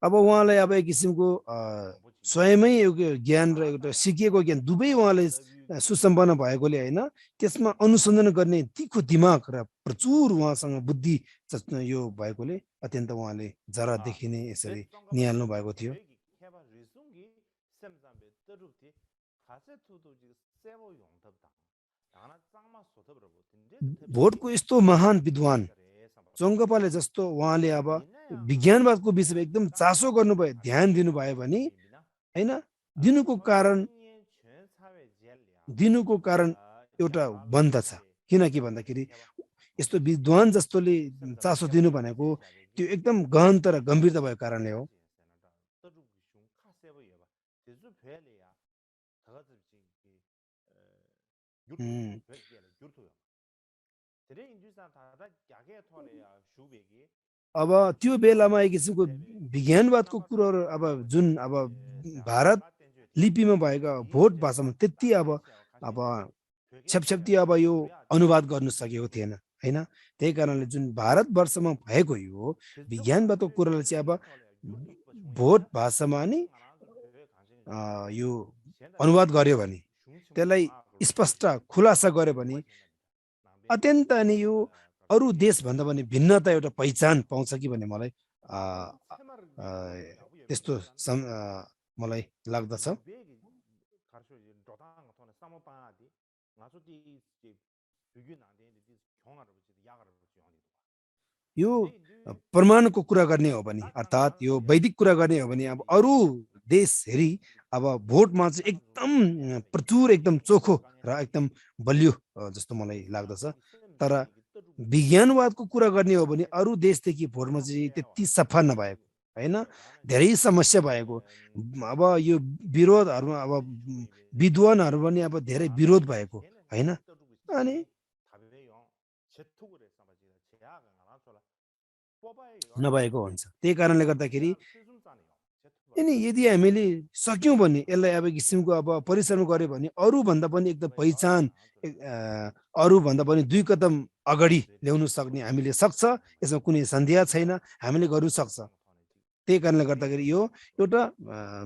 अब उहाँलाई अब एक किसिमको स्वयमै ज्ञान र एउटा सिकिएको ज्ञान दुवै उहाँले सुसम्पन्न भएकोले होइन त्यसमा अनुसन्धान गर्ने तीखो दिमाग र प्रचुर उहाँसँग बुद्धि यो भएकोले अत्यन्त उहाँले जरा देखिने यसरी निहाल्नु भएको थियो भोटको यस्तो महान विद्वान चोङकपाले जस्तो उहाँले अब विज्ञानवादको विषयमा एकदम चासो गर्नुभयो ध्यान दिनुभयो भने होइन दिनुको कारण एउटा बन्द छ किनकि भन्दाखेरि यस्तो विद्वान जस्तोले चासो दिनु भनेको त्यो एकदम गहन र गम्भीरता भएको कारणले हो अब त्यो बेलामा एक किसिमको विज्ञानवादको कुरोहरू अब जुन अब भारत लिपिमा भएको भोट भाषामा त्यति अब छेपछेप्ती अब यो अनुवाद गर्नु सकेको थिएन हैन त्यही कारणले जुन भारतवर्षमा भएको यो विज्ञानवादको कुरालाई चाहिँ अब भोट भाषामा नि यो अनुवाद गर्यो भने त्यसलाई स्पष्ट खुलासा गर्यो भने अत्यन्त अनि यो अरू देशभन्दा पनि भिन्नता एउटा पहिचान पाउँछ कि भन्ने मलाई त्यस्तो मलाई लाग्दछ यो प्रमाणको कुरा गर्ने हो भने अर्थात् यो वैदिक कुरा गर्ने हो भने अब अरू देश हेरी अब भोटमा चाहिँ एकदम प्रचुर एकदम चोखो र एकदम बलियो जस्तो मलाई लाग्दछ तर विज्ञानवादको कुरा गर्ने हो भने अरू देशदेखि भोटमा चाहिँ त्यति सफा नभएको हैन धेरै समस्या भएको अब यो विरोधहरुमा अब विद्वानहरु पनि अब धेरै विरोध भएको हैन अनि नभएको हुन्छ त्यही कारणले गर्दाखेरि अनि यदि हामीले सक्यौं भने यसलाई अब किसिमको अब परिश्रम गर्यो भने अरू भन्दा पनि एकदम पहिचान अरू भन्दा पनि दुई कदम अगाडि ल्याउन सक्ने हामीले सक्छ यसमा कुनै सन्देह छैन हामीले गर्न सक्छ त्यही कारणले गर्दाखेरि यो एउटा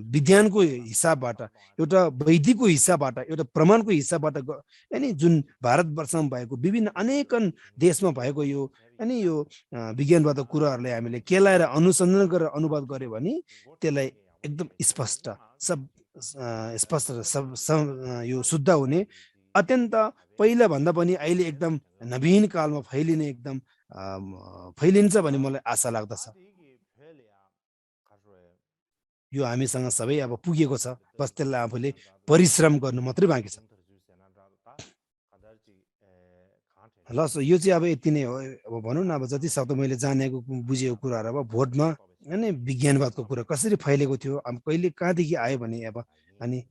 विज्ञानको हिसाबबाट एउटा वैदिकको हिसाबबाट एउटा प्रमाणको हिसाबबाट अनि जुन भारतवर्षमा भएको विभिन्न अनेकन देशमा भएको यो अनि यो विज्ञानवादको कुराहरुलाई हामीले केलाएर अनुसन्धान गरेर अनुवाद गर्यो भने त्यसलाई एकदम स्पष्ट यो शुद्ध हुने अत्यन्त पहिला भन्दा पनि अहिले एकदम नवीन कालमा फैलिने एकदम फैलिन्छ भन्ने मलाई आशा लाग्दछ यो हामीसँग सबै अब पुगेको छ बस त्यसलाई आफूले परिश्रम गर्नु मात्रै बाँकी छ ल यो चाहिँ अब यति नै हो अब भनौँ न अब जति सक्दो मैले जानेको बुझेको कुराहरू अब भोटमा अनि विज्ञानवादको कुरा कसरी फैलेको थियो अब कहिले कहाँदेखि आयो भने अब अनि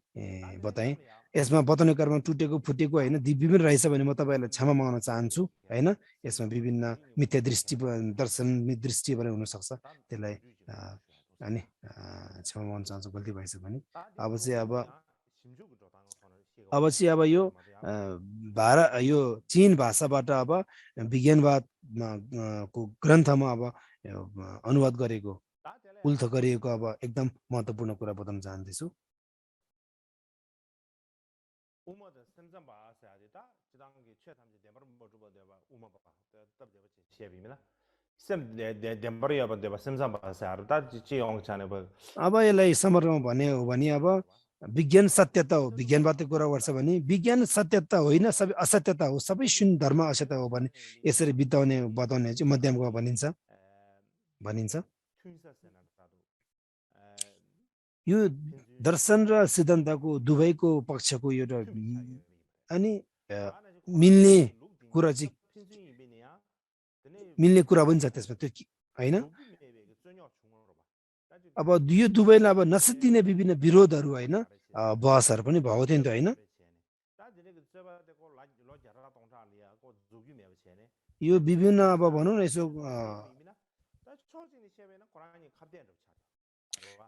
बताएँ यसमा बताउने क्रममा टुटेको फुटेको होइन विभिन्न रहेछ भने म तपाईँहरूलाई क्षमा माग्न चाहन्छु होइन यसमा विभिन्न मिथ्या दृष्टि दर्शनिक दृष्टि पनि हुनसक्छ त्यसलाई अनि क्षमा माग्न चाहन्छु गल्ती भएछ भने अब चाहिँ अब यो यो चीन भाषाबाट अब विज्ञानवाद को ग्रन्थमा अब अनुवाद गरेको उल्थ गरिएको अब एकदम महत्त्वपूर्ण कुरा बताउन चाहन्छु अब यसलाई समग्रमा भन्ने हो भने अब विज्ञान सत्यता हो विज्ञानवादको कुरा गर्छ भने विज्ञान सत्यता होइन सबै असत्यता हो सबै शून्य धर्म असत्य हो भने यसरी बताउने चाहिँ मध्यमको भनिन्छ यो दर्शन र सिद्धान्तको दुवैको पक्षको एउटा अनि मिल्ने कुरा चाहिँ मिल्ने कुरा पनि छ त्यसमा त्यो हैन अब यो दुवैलाई अब नसिद्धिने विभिन्न विरोधहरू हैन बहसहरू पनि भएको थियो नि त हैन यो विभिन्न अब भनौँ न यसो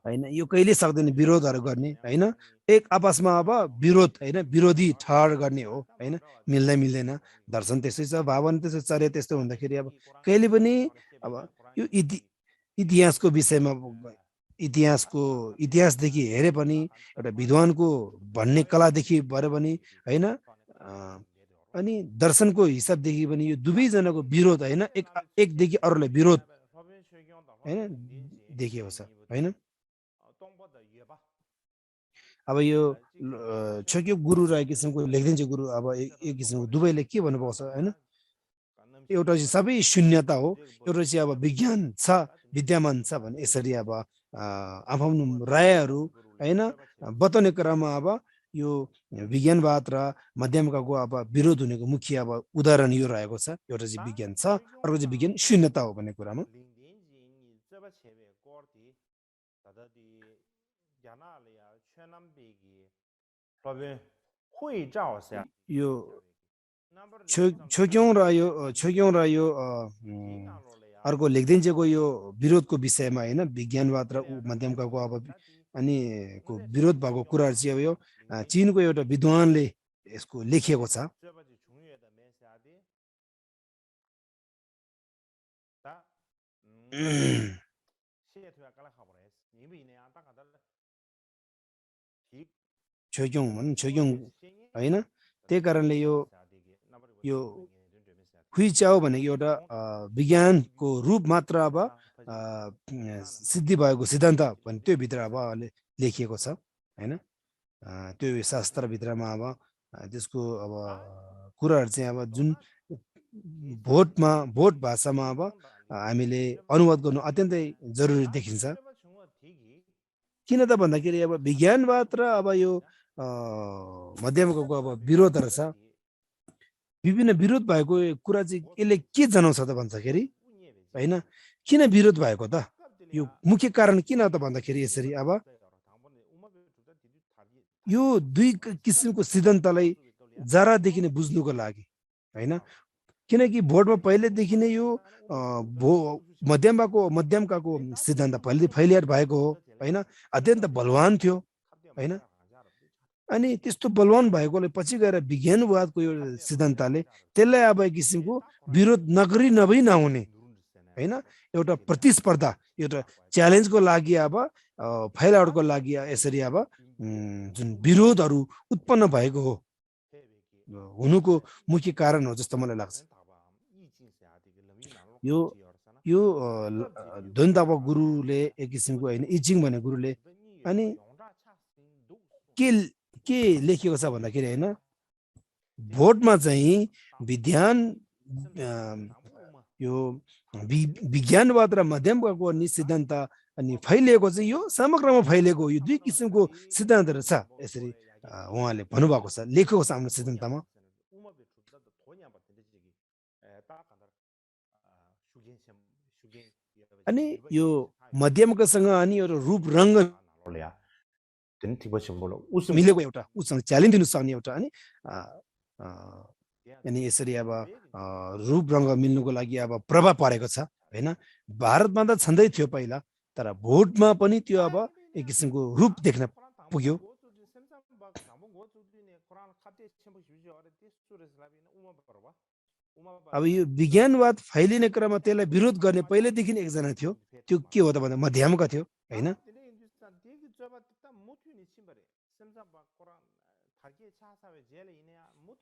हैन यो कहिले सक्दैन विरोधहरू गर्ने हैन एक आपसमा अब विरोध हैन विरोधी ठहर गर्ने हो हैन मिल्दैन दर्शन त्यसै छ भावना त्यसै चर्या त्यस्तो हुँदाखेरि अब कहिले पनि अब यो इतिहासको विषयमा इतिहासदेखि हेरे पनि एउटा विद्वानको भन्ने कलादेखि भएर पनि हैन अनि दर्शनको हिसाबदेखि पनि यो दुवैजनाको विरोध हैन एकदेखि अरूलाई विरोध हैन देखिएको छ हैन अब यो छोक्यो गुरु र एक किसिमको लेखिदिन्छ गुरु अब एक किसिमको दुवैले के भन्नुभएको छ हैन एउटा चाहिँ सबै शून्यता हो एउटा चाहिँ अब विज्ञान छ विद्यमान छ भने यसरी अब आफ्नो रायहरू हैन बताउने क्रममा अब यो विज्ञानवाद र मध्यमकाको अब विरोध हुनेको मुख्य अब उदाहरण यो रहेको छ एउटा चाहिँ विज्ञान छ अर्को चाहिँ विज्ञान शून्यता हो भन्ने कुरामा यो छोक्यौं र यो अर्को लेखिदिन्छको यो विरोधको विषयमा हैन विज्ञानवाद र मध्यमकाको अब अनि को विरोध भएको कुराहरू चाहिँ अब यो चीनको एउटा विद्वानले यसको लेखिएको छ छोक्यौं हैन त्यही कारणले यो खुइचाओ भनेको एउटा विज्ञानको रूप मात्र अब सिद्धि भएको सिद्धान्त भने त्यो भित्र अब लेखिएको छ हैन त्यो शास्त्रभित्रमा अब त्यसको अब कुराहरू चाहिँ अब जुन भोट भाषामा अब हामीले अनुवाद गर्नु अत्यन्तै जरुरी देखिन्छ किन त भन्दाखेरि अब विज्ञानवाद र अब यो मध्यमको अब विरोधहरू छ विभिन्न विरोध भएको कुरा चाहिँ यसले के जनाउँछ त भन्दाखेरि हैन किन विरोध भएको त यो मुख्य कारण किन त भन्दाखेरि यसरी अब यो दुई किसिमको सिद्धान्तलाई जरादेखि नै बुझ्नुको लागि हैन किनकि भोटमा पहिलेदेखि नै यो मध्यमकाको सिद्धान्त पहिले फैलिएर भएको हो हैन अत्यन्त बलवान थियो हैन अनि त्यस्तो बलवान भएकोले पछि गएर विज्ञानवादको यो सिद्धान्तले त्यसलाई अब एक किसिमको विरोध नगरी नभई नहुने हैन एउटा प्रतिस्पर्धा एउटा च्यालेन्जको लागि अब फैलावटको लागि यसरी अब जुन विरोधहरू उत्पन्न भएको हो हुनुको मुख्य कारण हो जस्तो मलाई लाग्छ यो द्वन्द्व गुरुले एक किसिमको हैन इचिङ भन्ने गुरुले अनि के लेखिएको छ भन्दाखेरि हैन भोटमा चाहिँ विज्ञान यो विज्ञानवाद र मध्यमको सिद्धान्त अनि फैलिएको चाहिँ यो समग्रमा फैलिएको यो दुई किसिमको सिद्धान्तहरू छ यसरी उहाँले भन्नुभएको छ लेखेको छ हाम्रो सिद्धान्तमा अनि यो मध्यमकासँग अनि एउटा रूप रङ्ग मिलेको एउटा उसँग च्यालेन्ज दिनु सक्ने एउटा अनि यसरी अब रूप रङ्ग मिल्नुको लागि अब प्रभाव परेको छ हैन भारतमा त छँदै थियो पहिला तर भोटमा पनि त्यो अब एक किसिमको रूप देख्न पुग्यो अब यो विज्ञानवाद फैलिने क्रममा त्यसलाई विरोध गर्ने पहिलेदेखि एकजना थियो त्यो के हो त भन्दा मध्यमका थियो हैन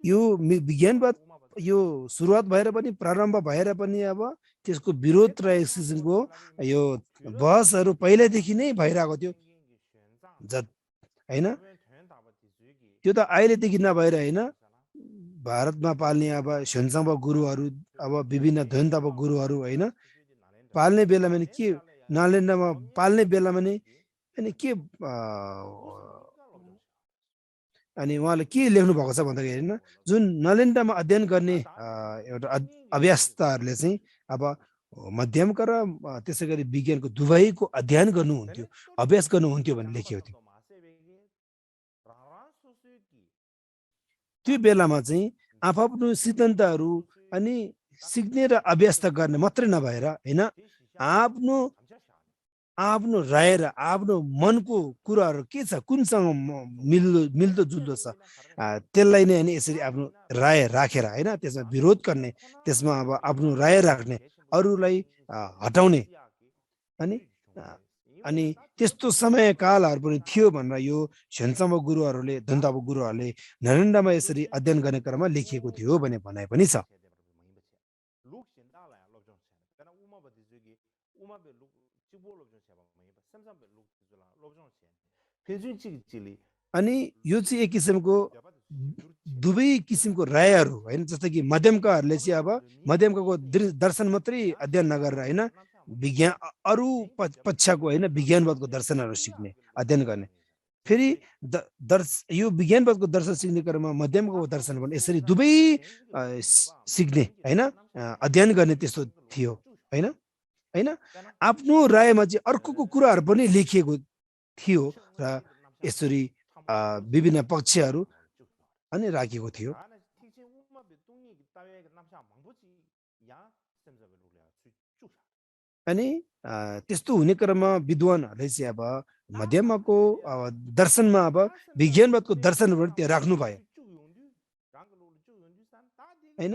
यो विज्ञानवाद यो सुरुवात भएर पनि प्रारम्भ भएर पनि अब त्यसको विरोध र एक किसिमको यो बहसहरू पहिलेदेखि नै भइरहेको थियो हैन त्यो त अहिलेदेखि नभएर हैन भारतमा पाल्ने अब सेन्सम्म गुरुहरू अब विभिन्न धन्दाब गुरुहरू हैन पाल्ने बेलामा नि के नालेन्डामा पाल्ने बेलामा नि अनि के अनि उहाँले के लेख्नु भएको छ भन्दाखेरि हैन जुन नलेन्डामा अध्ययन गर्ने एउटा अभ्यासताहरूले चाहिँ अब मध्यमका र त्यसै गरी विज्ञानको दुवैको अध्ययन गर्नुहुन्थ्यो अभ्यास गर्नुहुन्थ्यो भन्ने लेखिएको थियो त्यो बेलामा चाहिँ आफ्नो सिद्धान्तहरू अनि सिक्ने र अभ्यास गर्ने मात्रै नभएर हैन आफ्नो आफ्नो राय र आफ्नो मनको कुराहरू के छ कुनसँग मिल्दो जुल्दो छ त्यसलाई नै अनि यसरी आफ्नो राय राखेर हैन त्यसमा विरोध गर्ने त्यसमा अब आफ्नो राय राख्ने अरूलाई हटाउने अनि त्यस्तो समय कालहरू पनि थियो भनेर यो सेन्सम्म गुरुहरूले धन्दाब गुरुहरूले नरेन्डामा यसरी अध्ययन गर्ने क्रममा लेखिएको थियो भन्ने भनाइ पनि छ अनि यो चाहिँ एक किसिमको दुवै किसिमको रायहरू हैन जस्तै कि मध्यमकाहरूले चाहिँ अब मध्यमकाको दर्शन मात्रै अध्ययन नगरेर हैन विज्ञान अरू पक्षको हैन विज्ञानवादको दर्शनहरू सिक्ने अध्ययन गर्ने फेरि यो विज्ञानवादको दर्शन सिक्ने क्रममा मध्यमको दर्शन पनि यसरी दुवै सिक्ने हैन अध्ययन गर्ने त्यस्तो थियो हैन हैन आफ्नो रायमा चाहिँ अर्कोको कुराहरू पनि लेखिएको थियो र यसरी विभिन्न पक्षहरू अनि राखिएको थियो अनि त्यस्तो हुने क्रममा विद्वानहरूले चाहिँ अब मध्यमको दर्शनमा अब विज्ञानवादको दर्शनहरू त्यहाँ राख्नु भयो हैन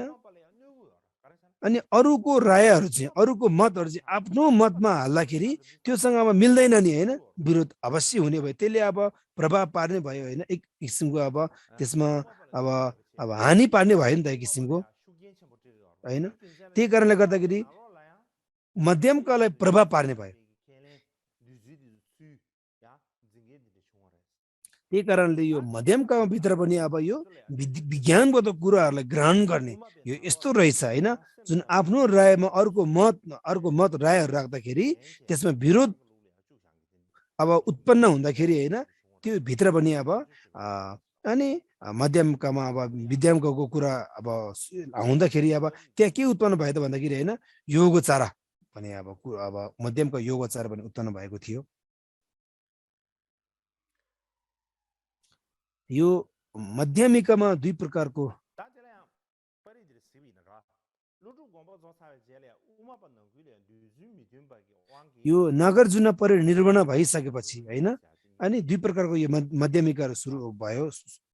अनि अरूको रायहरू चाहिँ अरूको मतहरू चाहिँ आफ्नो मतमा हाल्दाखेरि त्योसँग अब मिल्दैन नि हैन विरोध अवश्य हुने भयो त्यसले अब प्रभाव पार्ने भयो हैन एक किसिमको अब त्यसमा अब हानि पार्ने भयो नि त एक किसिमको हैन त्यही कारणले गर्दाखेरि मध्यमकालाई प्रभाव पार्ने भयो त्यही कारणले यो मध्यमका भित्र पनि अब यो विज्ञानगत कुराहरूलाई ग्रहण गर्ने यो यस्तो रहेछ हैन जुन आफ्नो रायमा अर्को मत रायहरू राख्दाखेरि त्यसमा विरोध अब उत्पन्न हुँदाखेरि हैन त्यो भित्र पनि अब अनि मध्यमकामा अब विज्ञानको कुरा अब हुँदाखेरि अब त्यहाँ के उत्पन्न भयो त भन्दाखेरि हैन योगोचारा भने अब मध्यमको योगोचार पनि उत्पन्न भएको थियो यो मध्यमिकामा दुई प्रकारको यो नागार्जुन परिनिर्वाण भइसकेपछि हैन अनि दुई प्रकारको यो मध्यमिकाहरू सुरु भयो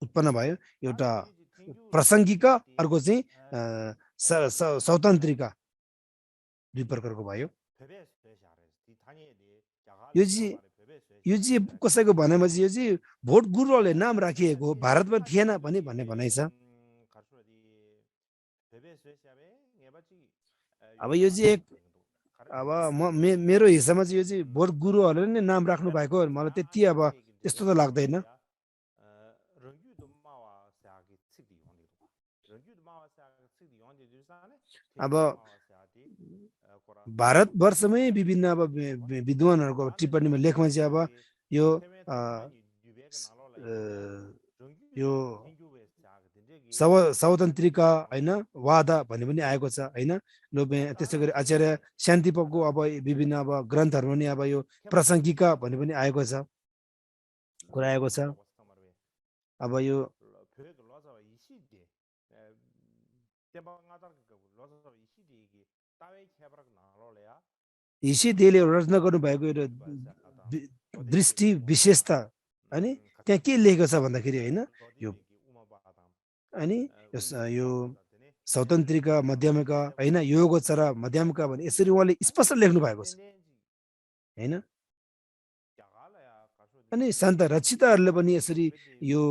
उत्पन्न भयो एउटा प्रासङ्गिक अर्को चाहिँ स्वतन्त्रिका दुई प्रकारको भयो यो चाहिँ कसैको भनाइमा चाहिँ यो चाहिँ भोट गुरुहरूले नाम राखिएको हो भारतमा थिएन पनि भन्ने भनाइ छ अब यो चाहिँ अब मेरो हिसाबमा चाहिँ यो चाहिँ भोट गुरुहरूले नै नाम राख्नु भएको मलाई त्यति अब त्यस्तो त लाग्दैन अब भारतवर्षमै विभिन्न अब विद्वानहरूको टिप्पणीमा लेखमा चाहिँ अब यो स्वतन्त्रिका हैन वादा भन्ने पनि आएको छ हैन त्यसै गरी आचार्य शान्तिपको अब विभिन्न अब ग्रन्थहरू पनि अब यो प्रासङ्गिका भन्ने पनि आएको छ कुरा आएको छ अब यो ईशीदेवले रचना गर्नुभएको एउटा दृष्टि विशेषता अनि त्यहाँ के लेखेको छ भन्दाखेरि हैन यो अनि यो स्वतन्त्रिका मध्यमका हैन योगोचरा मध्यमका भने यसरी उहाँले स्पष्ट लेख्नु भएको छ हैन अनि सन्त रचिताहरूले पनि यसरी यो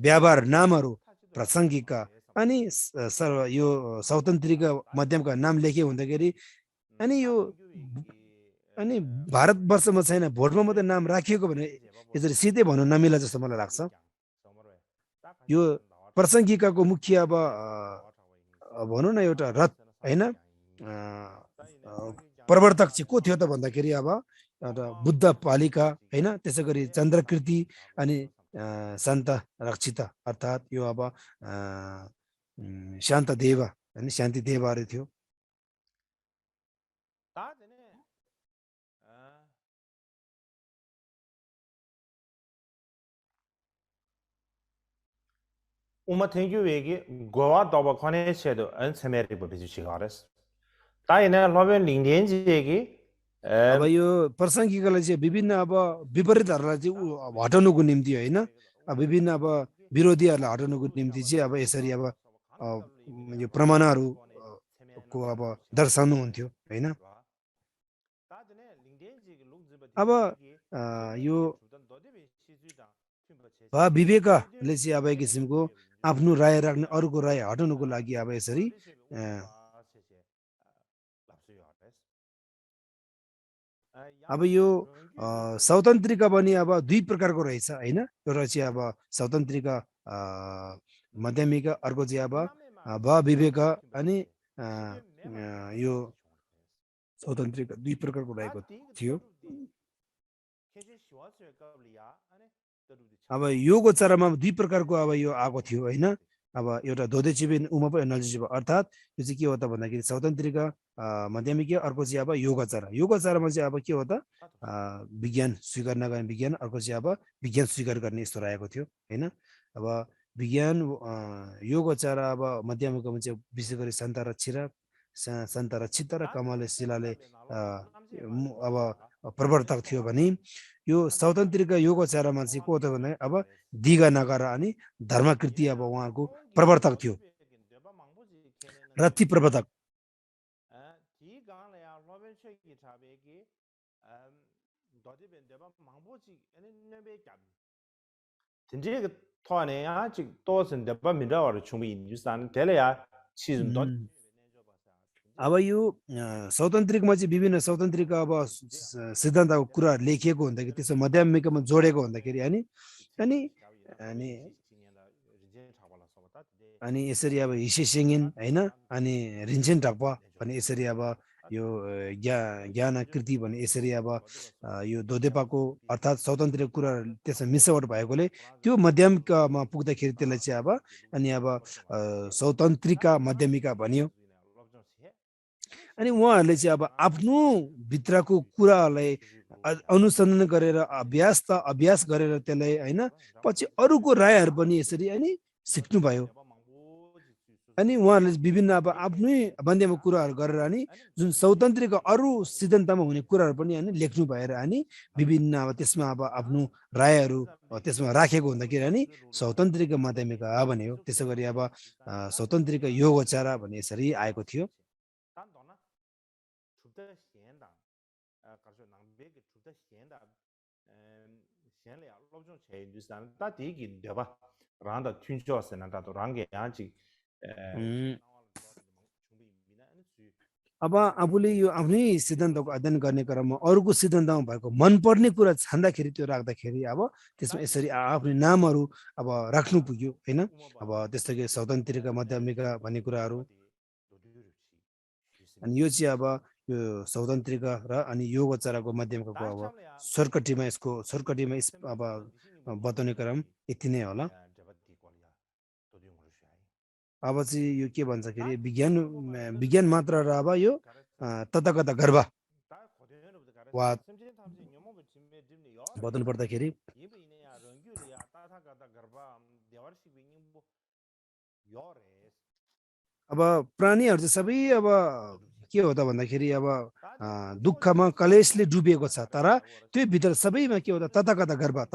व्यवहार नामहरू प्रासङ्गिकका अनि यो स्वतन्त्रिका मध्यमका नाम लेखे हुँदाखेरि अनि यो अनि भारतवर्षमा छैन भोटमा मात्रै नाम राखिएको भने यसरी सिधै भन्नु नमिला जस्तो मलाई लाग्छ यो प्रसङ्गिकाको मुख्य अब भनौँ न एउटा रथ हैन प्रवर्तक चाहिँ को थियो त भन्दाखेरि अब एउटा बुद्ध पालिका हैन, त्यसै गरी चन्द्रकृति अनि शान्त रक्षिता अर्थात् यो अब शान्त देव हैन, शान्ति देवहरू थियो। Uma thank you wegi gowa doba khone chedo an semeri bo bisu chigares. Ta ina lobe lingdian jegi अब यो प्रसङ्गिकालाई चाहिँ विभिन्न अब विपरीतहरूलाई चाहिँ हटाउनुको निम्ति होइन, विभिन्न अब विरोधीहरूलाई हटाउनुको निम्ति चाहिँ अब यसरी अब यो प्रमाणहरू को अब दर्शाउनु हुन्थ्यो होइन। अब यो विवेकले चाहिँ अब एक किसिमको आफ्नो राय राख्ने अरूको राय हटाउनुको लागि अब यसरी अब यो स्वतन्त्रिका पनि अब दुई प्रकारको रहेछ होइन। एउटा चाहिँ अब स्वतन्त्रिका माध्यमिक, अर्को चाहिँ अब विवेक अनि यो स्वतन्त्रिका दुई प्रकारको रहेको थियो। अब योगो चरामा दुई प्रकारको अब यो आएको थियो होइन। अब एउटा धोदेचिबे उमा नजिब अर्थात् यो चाहिँ के हो त भन्दाखेरि स्वतन्त्रिका माध्यमिक, अर्को चाहिँ अब योगाचार। योगाचारमा चाहिँ अब के हो त विज्ञान स्वीकार नगर्ने विज्ञान, अर्को चाहिँ अब विज्ञान स्वीकार गर्ने यस्तो रहेको थियो होइन। अब विज्ञान योगाचार अब माध्यमिकमा चाहिँ विशेष गरी सन्त रक्षिता र कमले शिलाले अब प्रवर्तक थियो भने यो स्वतन्त्रिका योगाचारमा चाहिँ को त भने अब दिगा नगर अनि धर्मकृति अब उहाँको प्रवर्तक थियो, रथी प्रवर्तक। अब यो स्वतन्त्रिकमा चाहिँ विभिन्न स्वतन्त्रिक अब सिद्धान्तको कुरा लेखिएको हुँदाखेरि त्यसो माध्यमिकमा जोडेको हुँदाखेरि अनि अनि अनि अनि यसरी अब हिसे सिङ्गिन होइन अनि रिन्चेन ढक्पा भने यसरी अब यो ज्ञानकृति भने यसरी अब यो दोदेपाको अर्थात् स्वतन्त्र कुरा त्यसमा मिसावट भएकोले त्यो माध्यमिकमा पुग्दाखेरि त्यसलाई चाहिँ अब अनि अब स्वतन्त्रिका माध्यमिका भनियो। अनि उहाँहरूले चाहिँ अब आफ्नो भित्रको कुराहरूलाई अनुसन्धान गरेर अभ्यास गरेर त्यसलाई होइन पछि अरूको रायहरू पनि यसरी अनि सिक्नुभयो। अनि उहाँहरूले विभिन्न अब आफ्नै बन्देमा कुराहरू गरेर अनि जुन स्वतन्त्रको अरू सिद्धान्तमा हुने कुराहरू पनि अनि लेख्नु भएर अनि विभिन्न अब त्यसमा अब आफ्नो रायहरू त्यसमा राखेको हुँदाखेरि अनि स्वतन्त्रको माध्यमिका भन्ने हो। त्यसै गरी अब स्वतन्त्रको योगाचार भन्ने यसरी आएको थियो। अब आफूले यो आफ्नै सिद्धान्तको अध्ययन गर्ने क्रममा अरूको सिद्धान्तमा भएको मनपर्ने कुरा छान्दाखेरि त्यो राख्दाखेरि अब त्यसमा यसरी आफ्नो नामहरू अब राख्नु पुग्यो होइन। अब त्यस्तै गरी स्वतन्त्रका माध्यमिका भन्ने कुराहरू अनि यो चाहिँ अब यो स्वतन्त्रिका र अनि योगाचारको माध्यमको अब सर्कटीमा अब बताउने क्रम यति नै होला। अब चाहिँ यो के भन्छखेरि विज्ञान मात्र र अब यो तथागत गर्भ वा बताउनु पर्दाखेरि अब प्राणीहरू चाहिँ सबै अब के हो त भन्दाखेरि अब दुःखमा कलेशले डुबिएको छ, तर त्यो भित्र सबैमा के हो त तथागत गर्भ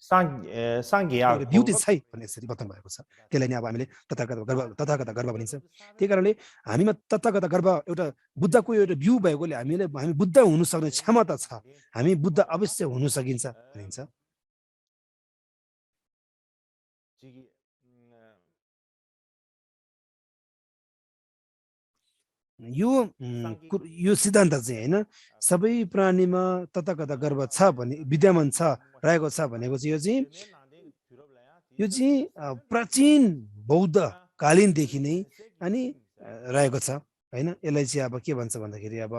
ब्युटी छै भन्ने यसरी बताउनु भएको छ। त्यसलाई नै अब हामीले तथागत गर्भ भनिन्छ। त्यही कारणले हामीमा तथागत गर्भ एउटा बुद्धको एउटा भ्यू भएकोले हामी बुद्ध हुन सक्ने क्षमता छ, हामी बुद्ध अवश्य हुन सकिन्छ भनिन्छ। यो सिद्धान्त चाहिँ होइन सबै प्राणीमा तथागत गर्भ छ भने विद्यमान छ रहेको छ भनेको चाहिँ यो चाहिँ प्राचीन बौद्ध कालीनदेखि नै अनि रहेको छ हैन यसलाई चाहिँ अब के भन्छ भन्दाखेरि अब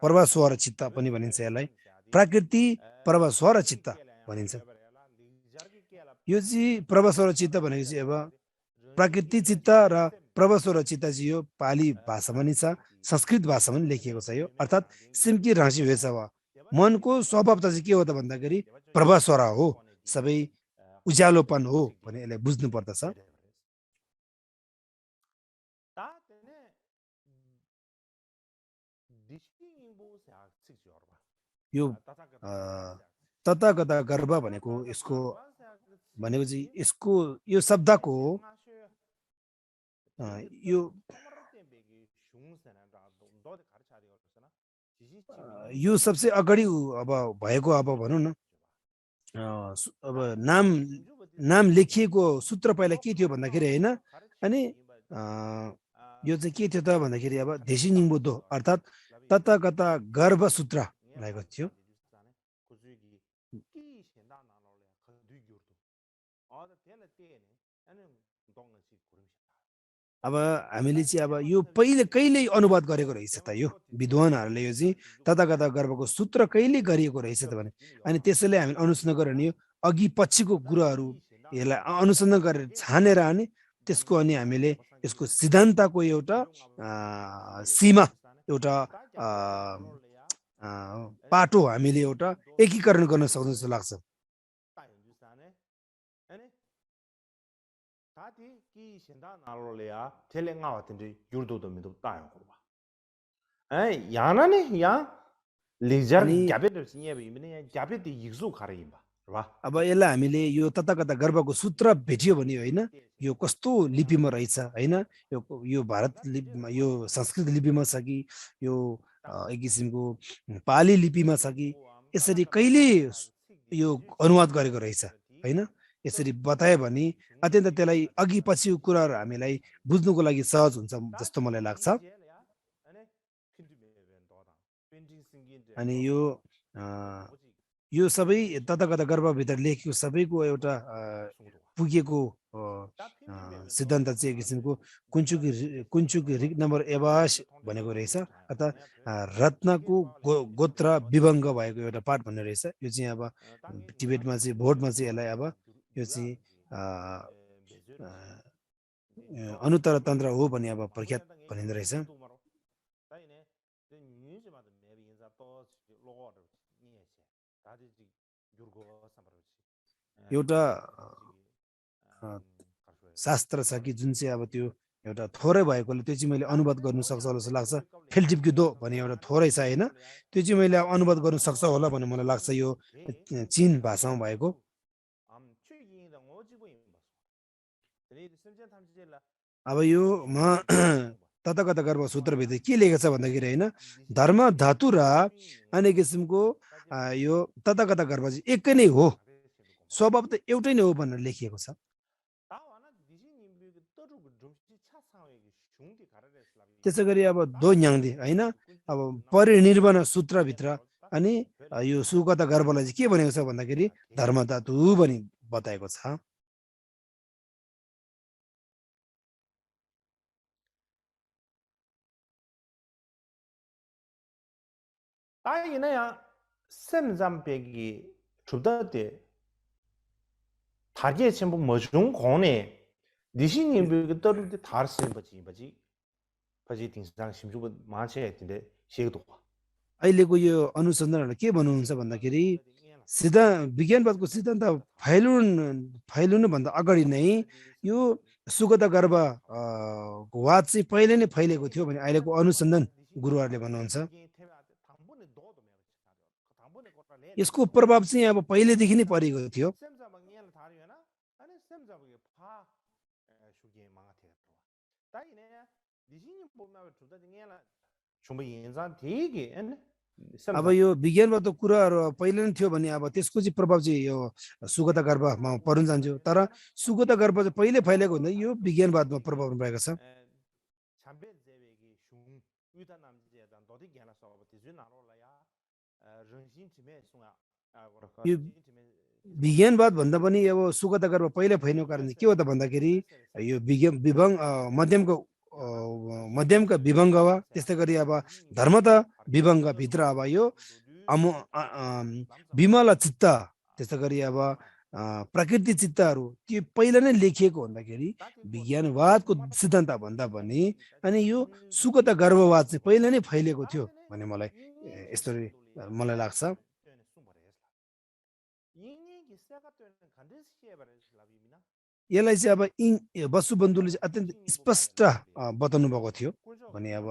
प्रभा स्वर चित्त पनि भनिन्छ यसलाई प्रकृति प्रभा स्वर चित्त भनिन्छ यो चाहिँ प्रभा स्वर चित्त भनेको चाहिँ अब प्रकृति चित्त र प्रभा स्वर चित्त चाहिँ यो पाली भाषामा नि छ संस्कृत भाषामा नि लेखिएको छ यो अर्थात् सिमकी राशि हुएछ मनको स्वभाव चाहिँ के हो त भन्दाखेरि प्रभा स्वर हो सबै उज्यालोपन हो भने यसलाई बुझ्नु पर्दछ यो तथागत गर्भ भनेको यसको चाहिँ यसको यो शब्दको यो सबसे अगाडि अब भएको अब भनौँ न अब नाम लेखिएको सूत्र पहिला के थियो भन्दाखेरि हैन अनि यो चाहिँ के थियो त भन्दाखेरि अब देशी निम्बुदो अर्थात् तथागत गर्भ सूत्र रहेको थियो अब हामीले चाहिँ अब यो पहिले कहिले अनुवाद गरेको रहेछ त यो विद्वानहरूले यो चाहिँ तथागत गर्भको सूत्र कहिले गरिएको रहेछ त भने अनि त्यसैले हामीले अनुसन्धान गरेर यो अघि पछिको कुराहरू यसलाई अनुसन्धान गरेर छानेर अनि त्यसको अनि हामीले यसको सिद्धान्तको एउटा सीमा एउटा पाटो हामीले एउटा एकीकरण गर्न सक्छौँ जस्तो लाग्छ अब यसलाई हामीले यो तथागत गर्भको सूत्र भेटियो भने होइन यो कस्तो लिपिमा रहेछ होइन यो भारत लिपिमा यो संस्कृत लिपिमा छ कि यो एक किसिमको पाली लिपिमा छ कि यसरी कहिले यो अनुवाद गरेको रहेछ होइन यसरी बतायो भने अत्यन्त त्यसलाई अघि पछिको कुराहरू हामीलाई बुझ्नुको लागि सहज हुन्छ जस्तो मलाई लाग्छ अनि यो सबै तथागत गर्भभित्र लेखेको सबैको एउटा पुगेको सिद्धान्त चाहिँ एक किसिमको कुञ्चुक रिक नम्बर एबास भनेको रहेछ अर्थात् रत्नको गोत्र विभङ्ग भएको एउटा पाठ भन्ने रहेछ यो चाहिँ अब टिबेटमा चाहिँ भोटमा चाहिँ यसलाई अब यो चाहिँ अनुत्तर तन्त्र हो भने अब प्रख्यात भनिँदो रहेछ एउटा शास्त्र छ कि जुन चाहिँ अब त्यो एउटा थोरै भएकोले त्यो चाहिँ मैले अनुवाद गर्नु सक्छ होला जस्तो लाग्छ फेल्टिप्की दो भन्ने एउटा थोरै छ होइन त्यो चाहिँ मैले अनुवाद गर्नु सक्छ होला भन्ने मलाई लाग्छ यो चीन भाषामा भएको अब यो तथागत गर्भ सूत्रभित्र के लेखेको छ भन्दाखेरि होइन धर्म धातु र अन्य किसिमको यो तथागत गर्भ चाहिँ एकै नै हो स्वभाव त एउटै नै हो भनेर लेखिएको छ त्यसै गरी अब दो न्याङ्दी होइन अब परिनिर्वाण सूत्रभित्र अनि यो सुगत गर्भलाई चाहिँ के भनेको छ भन्दाखेरि धर्म धातु भनी बताएको छ 타게 전부 뭐중 공네 니신이 그 떨을 다르신 거지 바지 딩상 심주고 마체인데 시에도 अहिलेको यो अनुसन्धानहरू के भन्नुहुन्छ भन्दाखेरि विज्ञानवादको सिद्धान्त फैलिनु भन्दा अगाडि नै यो सुगत गर्भ वाद चाहिँ पहिले नै फैलेको थियो भने अहिलेको अनुसन्धान गुरुहरूले भन्नुहुन्छ यसको प्रभाव चाहिँ अब पहिलेदेखि नै परेको थियो अब यो विज्ञानवादको कुराहरू पहिले नै थियो भने अब त्यसको चाहिँ प्रभाव चाहिँ यो सुगत गर्भमा पर्न जान्थ्यो तर सुगत गर्भ चाहिँ पहिले फैलेको हुँदा यो विज्ञानवादमा प्रभाव भएको छ यो विज्ञानवाद भन्दा पनि अब सुखता गर्व पहिला फैलिनुको कारण चाहिँ के हो त भन्दाखेरि यो मध्यमका विभङ्ग वा त्यस्तै गरी अब धर्म त विभङ्ग भित्र अब यो विमल चित्त त्यस्तै गरी अब प्रकृति चित्तहरू त्यो पहिला नै लेखिएको हुँदाखेरि विज्ञानवादको सिद्धान्त भन्दा पनि अनि यो सुखता गर्ववाद चाहिँ पहिला नै फैलिएको थियो भन्ने मलाई यस्तो मलाई लाग्छ। यसलाई चाहिँ अब वसुबन्धुले चाहिँ अत्यन्त स्पष्ट बताउनु भएको थियो भने अब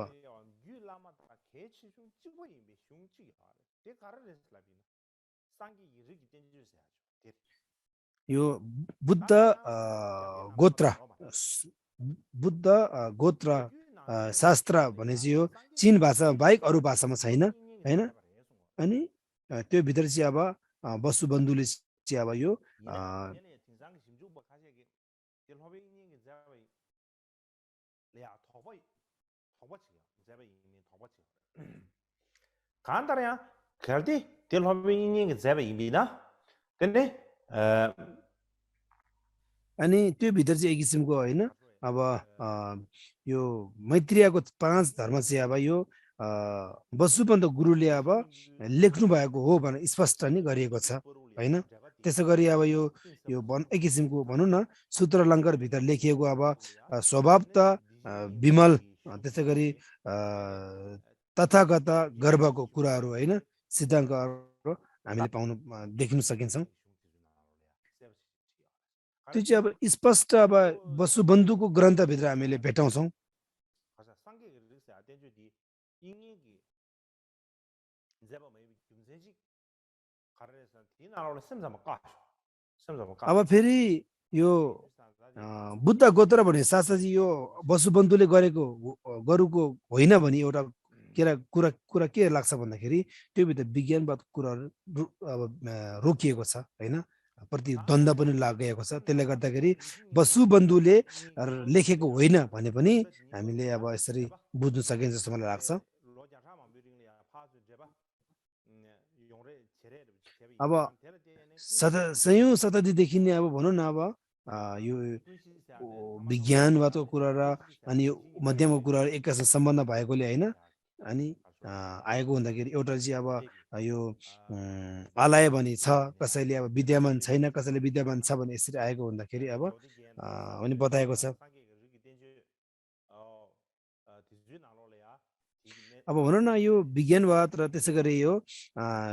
यो बुद्ध गोत्र शास्त्र भने चाहिँ यो चीन भाषा बाहेक अरू भाषामा छैन हैन। अनि त्यो भित्र चाहिँ अब वसुबन्धुले चाहिँ अब यो 간단해요. 그럴때 딜호빙이 제베입니다. 근데 अनि त्यो भित्र चाहिँ एक किसिमको होइन अब यो मैत्रीयको 5 धर्म चाहिँ अब यो वसुबन्धु गुरुले अब लेख्नु भएको हो भनेर स्पष्ट नै गरिएको छ हैन। त्यसै गरी अब यो एक किसिमको भनौँ न सूत्रलङ्कार भित्र लेखिएको अब स्वभाव त विमल त्यसै गरी तथागत गर्वको कुराहरू होइन सिद्धान्तहरू हामीले देख्न सकिन्छौँ। त्यो चाहिँ अब स्पष्ट अब वसुबन्धुको ग्रन्थभित्र हामीले भेटाउँछौँ। अब फेरि यो बुद्ध गोत्र भने साथसाथै यो वसुबन्धुले गरेको होइन भने एउटा कुरा के लाग्छ भन्दाखेरि त्यो भित्र विज्ञानवाद कुराहरू अब रोकिएको छ होइन, प्रतिद्वन्द पनि लागेको छ। त्यसले गर्दाखेरि वसुबन्धुले लेखेको होइन भने पनि हामीले अब यसरी बुझ्न सकिन्छ जस्तो मलाई लाग्छ। अब सयौं शताब्दीदेखि नै अब भनौँ न अब यो विज्ञानवादको कुरा र अनि यो मध्यमको कुराहरू एकैसँग सम्बन्ध भएकोले होइन अनि आएको हुँदाखेरि एउटा चाहिँ अब यो आलय भने छ, कसैले अब विद्यमान छैन, कसैले विद्यमान छ भने यसरी आएको हुँदाखेरि अब अनि बताएको छ। अब भनौँ न यो विज्ञानवाद र त्यसै गरी यो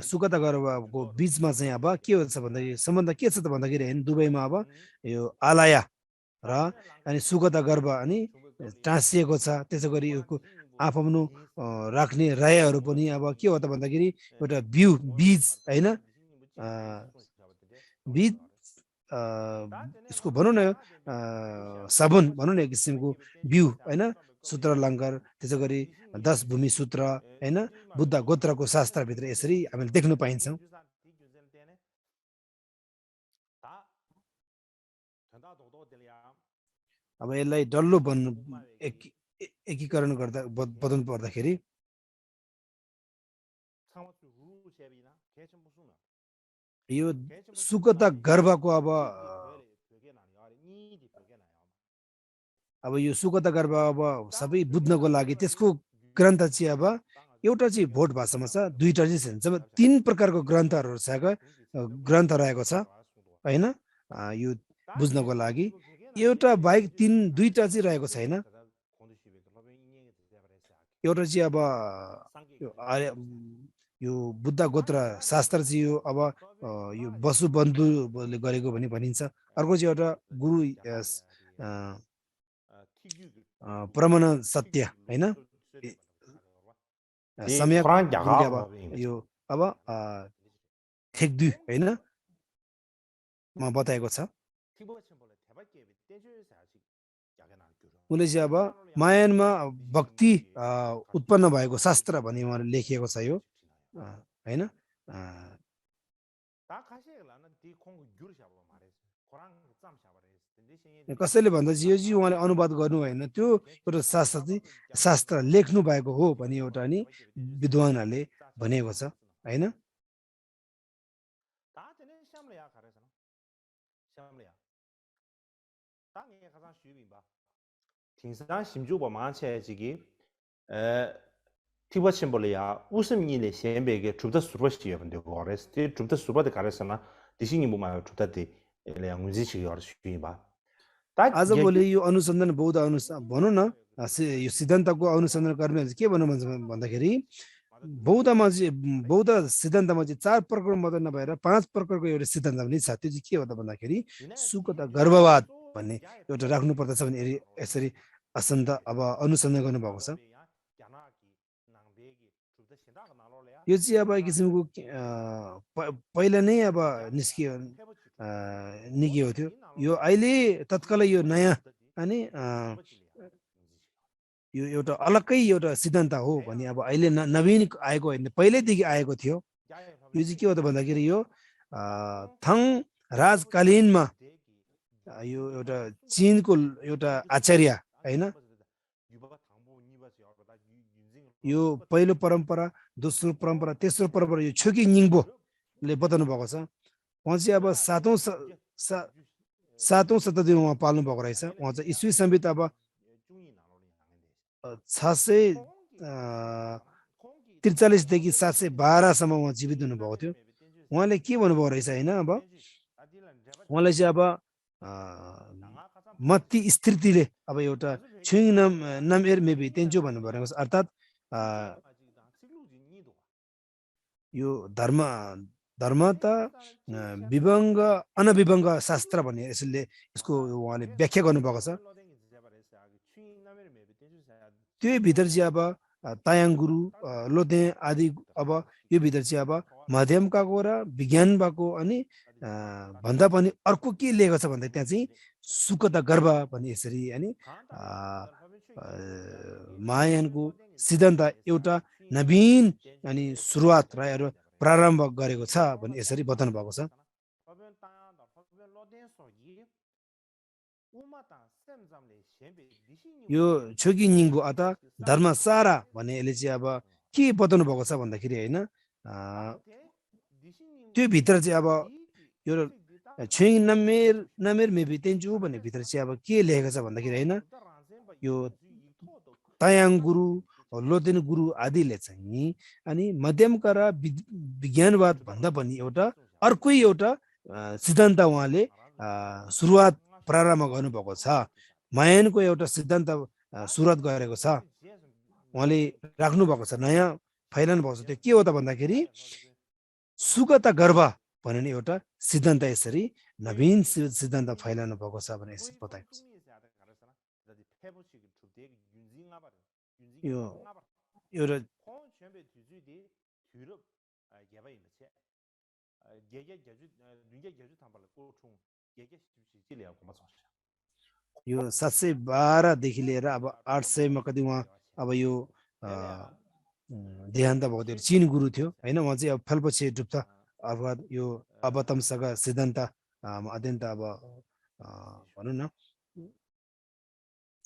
सुखता गर्वको बिचमा चाहिँ अब के हुन्छ भन्दाखेरि सम्बन्ध के छ त भन्दाखेरि होइन दुवैमा अब यो आलय र अनि सुखता गर्व अनि टाँसिएको छ। त्यसै गरी यो आफ्नो राख्ने रायहरू पनि अब के हो त भन्दाखेरि एउटा बीज होइन बीज यसको भनौँ न साबुन भनौँ न एक किसिमको बिउ होइन सूत्रलङ्कार त्यसै गरी 10 भूमि सूत्र होइन बुद्ध गोत्रको शास्त्रभित्र यसरी हामीले देख्न पाइन्छौँ। अब यसलाई डल्लो एकीकरण गर्दा बताउनु पर्दाखेरि यो सुखता गर्वको अब यो सुखता गर्व अब सबै बुझ्नको लागि त्यसको ग्रन्थ चाहिँ अब एउटा चाहिँ भोट भाषामा छ, दुईटा चाहिँ छ, 3 प्रकारको ग्रन्थहरू ग्रन्थ रहेको छ होइन यो बुझ्नको लागि। एउटा बाहेक दुईटा चाहिँ रहेको छैन। एउटा चाहिँ अब यो बुद्ध गोत्र शास्त्र चाहिँ यो अब यो वसुबन्धुले गरेको पनि भनिन्छ। अर्को चाहिँ एउटा गुरु प्रमाण सत्य होइन सम्यक यो अब ठेक्दु होइन मा बताएको छ। उनले चाहिँ अब मायानमा भक्ति उत्पन्न भएको शास्त्र भन्ने उहाँले लेखिएको छ यो होइन। कसैले भन्दा चाहिँ यो चाहिँ उहाँले अनुवाद गर्नु भएन, त्यो एउटा शास्त्र लेख्नु भएको हो भनी एउटा नि विद्वानहरूले भनेको छ होइन। 팅상 심주보 마체 지기 티버 심볼이야 웃음이네 셴베게 주다 수로시여 근데 거레스 주다 수로데 가르스나 디신이 뭐마 주다데 ले अंग्रेजी और शुरू बा आज भोलि यो अनुसन्धान बौद्ध अनुसन्धान भनौँ न यो सिद्धान्तको अनुसन्धान गर्ने के भन्नु भन्दाखेरि बौद्धमा चाहिँ बौद्ध सिद्धान्तमा चाहिँ 4 प्रकार मात्र नभएर 5 प्रकारको एउटा सिद्धान्त पनि छ त्यो चाहिँ के हो त भन्दाखेरि सुख त गर्भवाद भन्ने एउटा राख्नु पर्दछ भने यसरी असन्त अब अनुसन्धान गर्नुभएको छ यो चाहिँ अब एक किसिमको पहिला नै अब निस्कियो निक्कियो थियो यो अहिले तत्काल यो नयाँ अनि यो एउटा अलग्गै एउटा सिद्धान्त हो भने अब अहिले नवीन आएको होइन पहिल्यैदेखि आएको थियो यो चाहिँ के हो त भन्दाखेरि यो थङ राजकालीनमा यो एउटा चीनको एउटा आचार्य हैन यो पहिलो परम्परा दोस्रो परम्परा तेस्रो परम्परा यो छोकी निङ्बोले बताउनु भएको छ उहाँ चाहिँ अब सातौं शताब्दीमा उहाँ पाल्नु भएको रहेछ उहाँ चाहिँ ईस्वी संवत अब 643 देखि 712 सम्म उहाँ जीवित हुनुभएको थियो उहाँले के भन्नुभएको रहेछ हैन अब उहाँलाई चाहिँ अब मत्ती स्थितिले अब एउटा छुइङ नाम एर मेबी तेन्जो भन्नुभएको छ अर्थात् यो धर्म त विभङ्ग अनविभङ्ग शास्त्र भन्ने यसले यसको उहाँले व्याख्या गर्नुभएको छ त्यो भित्र चाहिँ अब तायाङ गुरु लोधे आदि अब यो भित्र चाहिँ अब माध्यमकाको र विज्ञान भएको अनि भन्दा पनि अर्को के लेखेको छ भन्दा त्यहाँ चाहिँ सुखता गर्भ भन्ने यसरी अनि महायानको सिद्धान्त एउटा नवीन अनि सुरुवात र प्रारम्भ गरेको छ भन्ने यसरी बताउनु भएको छ यो छोकी निङ्गो अथवा धर्मसारा भन्ने यसले चाहिँ अब के बताउनु भएको छ भन्दाखेरि हैन त्यो भित्र चाहिँ अब यो छुइङ नमेर मेबी तेन्जु भन्ने भित्र चाहिँ अब के लेखेको छ भन्दाखेरि हैन यो तायाङ गुरु लोदेन गुरु आदिले चाहिँ अनि मध्यमका र विज्ञानवाद भन्दा पनि एउटा अर्कै एउटा सिद्धान्त उहाँले सुरुवात प्रारम्भ गर्नुभएको छ मायानको एउटा सिद्धान्त सुरुवात गरेको छ उहाँले राख्नु भएको छ नयाँ फैलाउनु भएको छ त्यो के हो त भन्दाखेरि सुगता गर्भ भन्ने एउटा सिद्धान्त यसरी नवीन सिद्धान्त फैलाउनु भएको छ भने यसरी बताएको छ यो एउटा यो 712 देखि लिएर अब 800 मा कति उहाँ अब यो देहान्त भएको थियो चीन गुरु थियो हैन उहाँ चाहिँ अब फलपछि डुब्छ अर्थात् यो अवतमसका सिद्धान्त अत्यन्त अब भनौँ न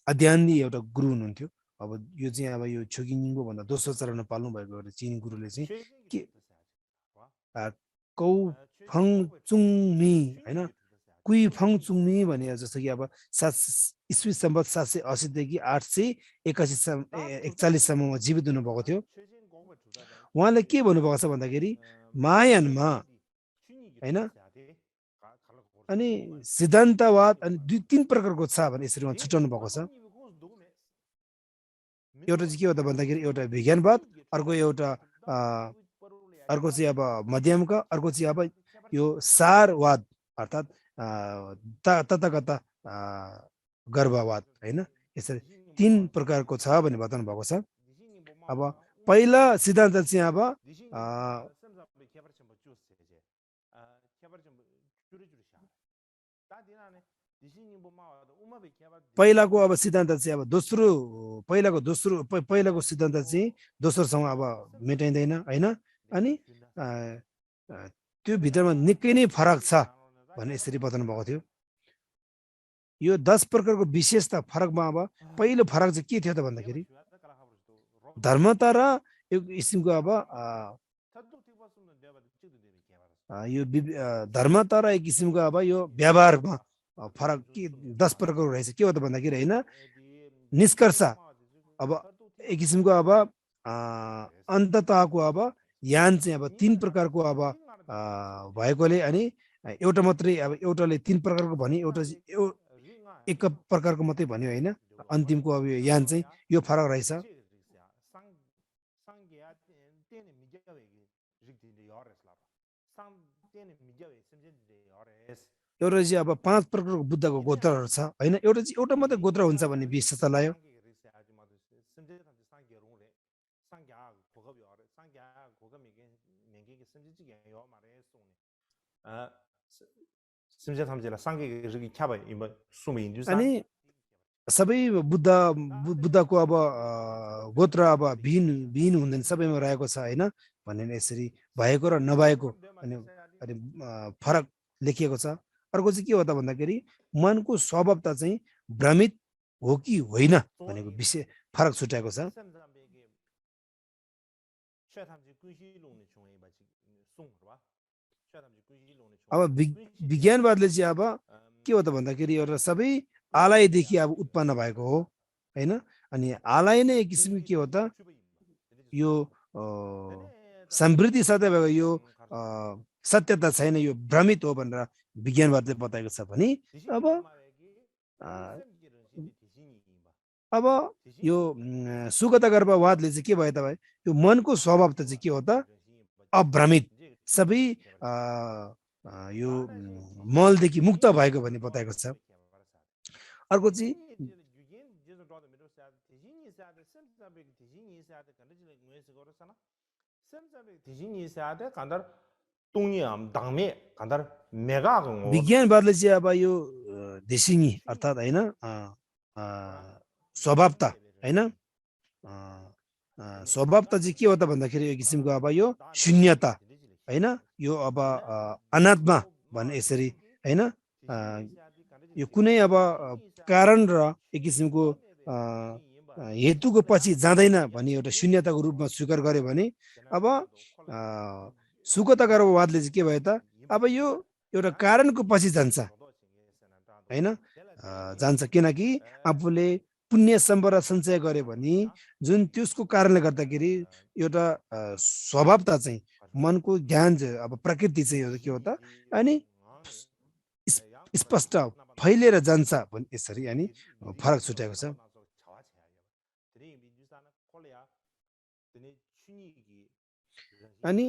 अध्ययनले एउटा गुरु हुनुहुन्थ्यो अब यो चाहिँ अब यो छोकिनिङको भन्दा दोस्रो चरणमा पाल्नु भएको एउटा चीन गुरुले चाहिँ के कौ फङ चुङमी हैन कुइ फङ चुङमी भने जस्तो कि अब ईस्वी संवत 780 देखि 841 सम्ममा जीवित हुनुभएको थियो उहाँले के भन्नुभएको छ भन्दाखेरि महायानमा हैन अनि सिद्धान्तवाद अनि 2-3 प्रकारको छ भने यसरी उहाँ छुट्याउनु भएको छ एउटा चाहिँ के हो त भन्दाखेरि एउटा विज्ञानवाद अर्को चाहिँ अब मध्यमका अर्को चाहिँ अब यो सारवाद अर्थात् तथागत गर्भवाद हैन यसरी 3 प्रकारको छ भन्ने बताउनु भएको छ अब पहिला सिद्धान्त चाहिँ अब पहिलाको अब सिद्धान्त चाहिँ अब पहिलाको सिद्धान्त चाहिँ दोस्रोसँग अब मेटाइँदैन हैन अनि त्यो भित्रमा निकै नै फरक छ भन्ने यसरी बताउनु भएको थियो यो 10 प्रकारको विशेषता फरकमा अब पहिलो फरक चाहिँ के थियो त भन्दाखेरि धर्मता र एक किसिमको अब यो धर्म तर एक किसिमको अब यो व्यवहारमा फरक के 10 प्रकारको रहेछ के हो त भन्दाखेरि हैन निष्कर्ष अब एक किसिमको अब अन्ततको अब यान चाहिँ अब 3 प्रकारको अब भएकोले अनि एउटा मात्रै अब एउटाले 3 प्रकारको भने एउटा एक प्रकारको मात्रै भन्यो हैन अन्तिमको अब यो यान चाहिँ यो फरक रहेछ एउटा चाहिँ अब 5 प्रकारको बुद्धको गोत्रहरू छ हैन एउटा चाहिँ एउटा मात्रै गोत्र हुन्छ भन्ने विश्वास लाग्यो अनि सबै बुद्धको अब गोत्र अब भिन्न हुँदैन सबैमा रहेको छ हैन भन्ने यसरी भएको र नभएको अनि फरक लेखिएको छ अर्को चाहिँ के हो त भन्दाखेरि मनको स्वभावता चाहिँ भ्रमित हो कि होइन भनेको विषय फरक छुट्याएको छ अब विज्ञानवादले चाहिँ अब के हो त भन्दाखेरि एउटा सबै आलयदेखि अब उत्पन्न भएको हो हैन अनि आलय नै एक किसिमको के हो त यो समृद्धि साथै भएको यो सत्यता छैन यो भ्रमित हो भनेर विज्ञानवादले बताएको छ भने अब यो सुगता गर्भवादले चाहिँ के भयो त भाइ यो मनको स्वभाव त चाहिँ के हो त अभ्रमित सबै यो मलदेखि मुक्त भएको भन्ने बताएको छ अर्को चाहिँ विज्ञानवादले चाहिँ अब यो देशिङी अर्थात् हैन स्वभावता हैन स्वभावता चाहिँ के हो त भन्दाखेरि यो किसिमको अब यो शून्यता हैन यो अब अनात्मा भन्ने यसरी हैन यो कुनै अब कारण र एक किसिमको हेतुको पछि जाँदैन भन्ने एउटा शून्यताको रूपमा स्वीकार गर्यो भने अब सुगता गर्भवादले चाहिँ के भयो त अब यो एउटा कारणको पछि जान्छ हैन जान्छ किनकि आफूले पुण्य सम्पदा सञ्चय गर्यो भने जुन त्यसको कारणले गर्दाखेरि एउटा स्वभावता चाहिँ मनको ज्ञान अब प्रकृति चाहिँ के हो त अनि स्पष्ट फैलिएर जान्छ भन्ने यसरी अनि फरक छुट्याएको छ अनि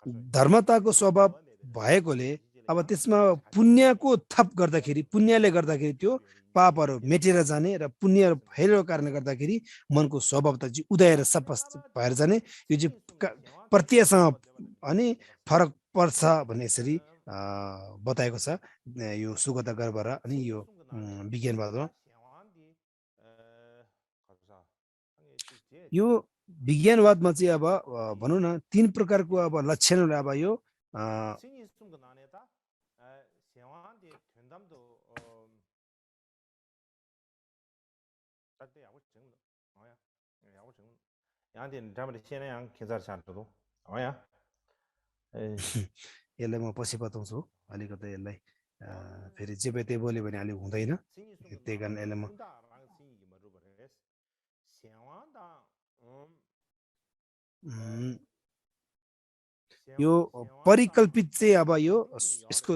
धर्मताको स्वभाव भएकोले अब त्यसमा पुण्यको थप गर्दाखेरि पुण्यले गर्दाखेरि त्यो पापहरू मेटेर जाने र पुण्य फैलिएको कारणले गर्दाखेरि मनको स्वभावता चाहिँ उदाएर स्पष्ट भएर जाने यो चाहिँ प्रत्ययसँग अनि फरक पर्छ भन्ने यसरी बताएको छ यो सुगता गर्भ र अनि यो विज्ञानवादमा यो विज्ञानवादमा चाहिँ अब भनौँ न 3 प्रकारको अब लक्षणहरू अब यो यसलाई म पछि बताउँछु अलिकति यसलाई फेरि जे पे त्यही बोल्यो भने अलिक हुँदैन त्यही कारण यसलाई म यो परिकल्पित चाहिँ अब यो यसको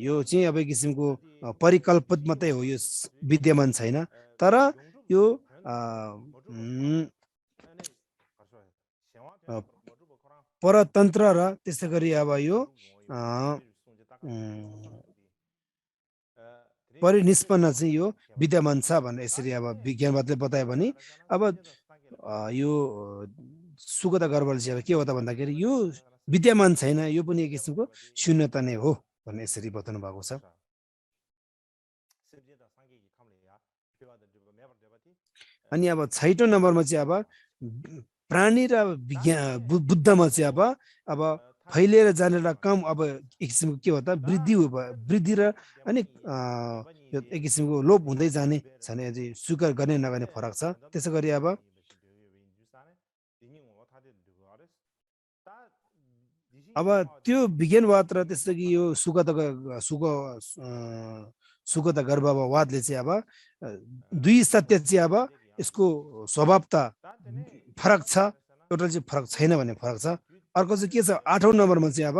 यो चाहिँ अब एक किसिमको परिकल्पित मात्रै हो यो विद्यमान छैन तर यो परतन्त्र र त्यसै गरी अब यो परिनिष्पन्न चाहिँ यो विद्यमान छ भनेर यसरी अब विज्ञानवादले बतायो भने अब यो सुगता गर्भले चाहिँ अब के हो त भन्दाखेरि यो विद्यमान छैन यो पनि एक किसिमको शून्यता नै हो भन्ने यसरी बताउनु भएको छ अनि अब 6औं नम्बरमा चाहिँ अब प्राणी र बुद्धमा चाहिँ अब फैलिएर जाने र कम अब एक किसिमको के हो त वृद्धि र अनि एक किसिमको लोप हुँदै जाने छने स्वीकार गर्ने नगर्ने फरक छ त्यसै गरी अब अब त्यो विज्ञानवाद र त्यस्तो कि यो सुखद गर्भवादले चाहिँ अब दुई सत्य चाहिँ अब यसको स्वभाव त फरक छ, एउटा चाहिँ फरक छैन भन्ने फरक छ। अर्को चाहिँ के छ 8औं नम्बरमा चाहिँ अब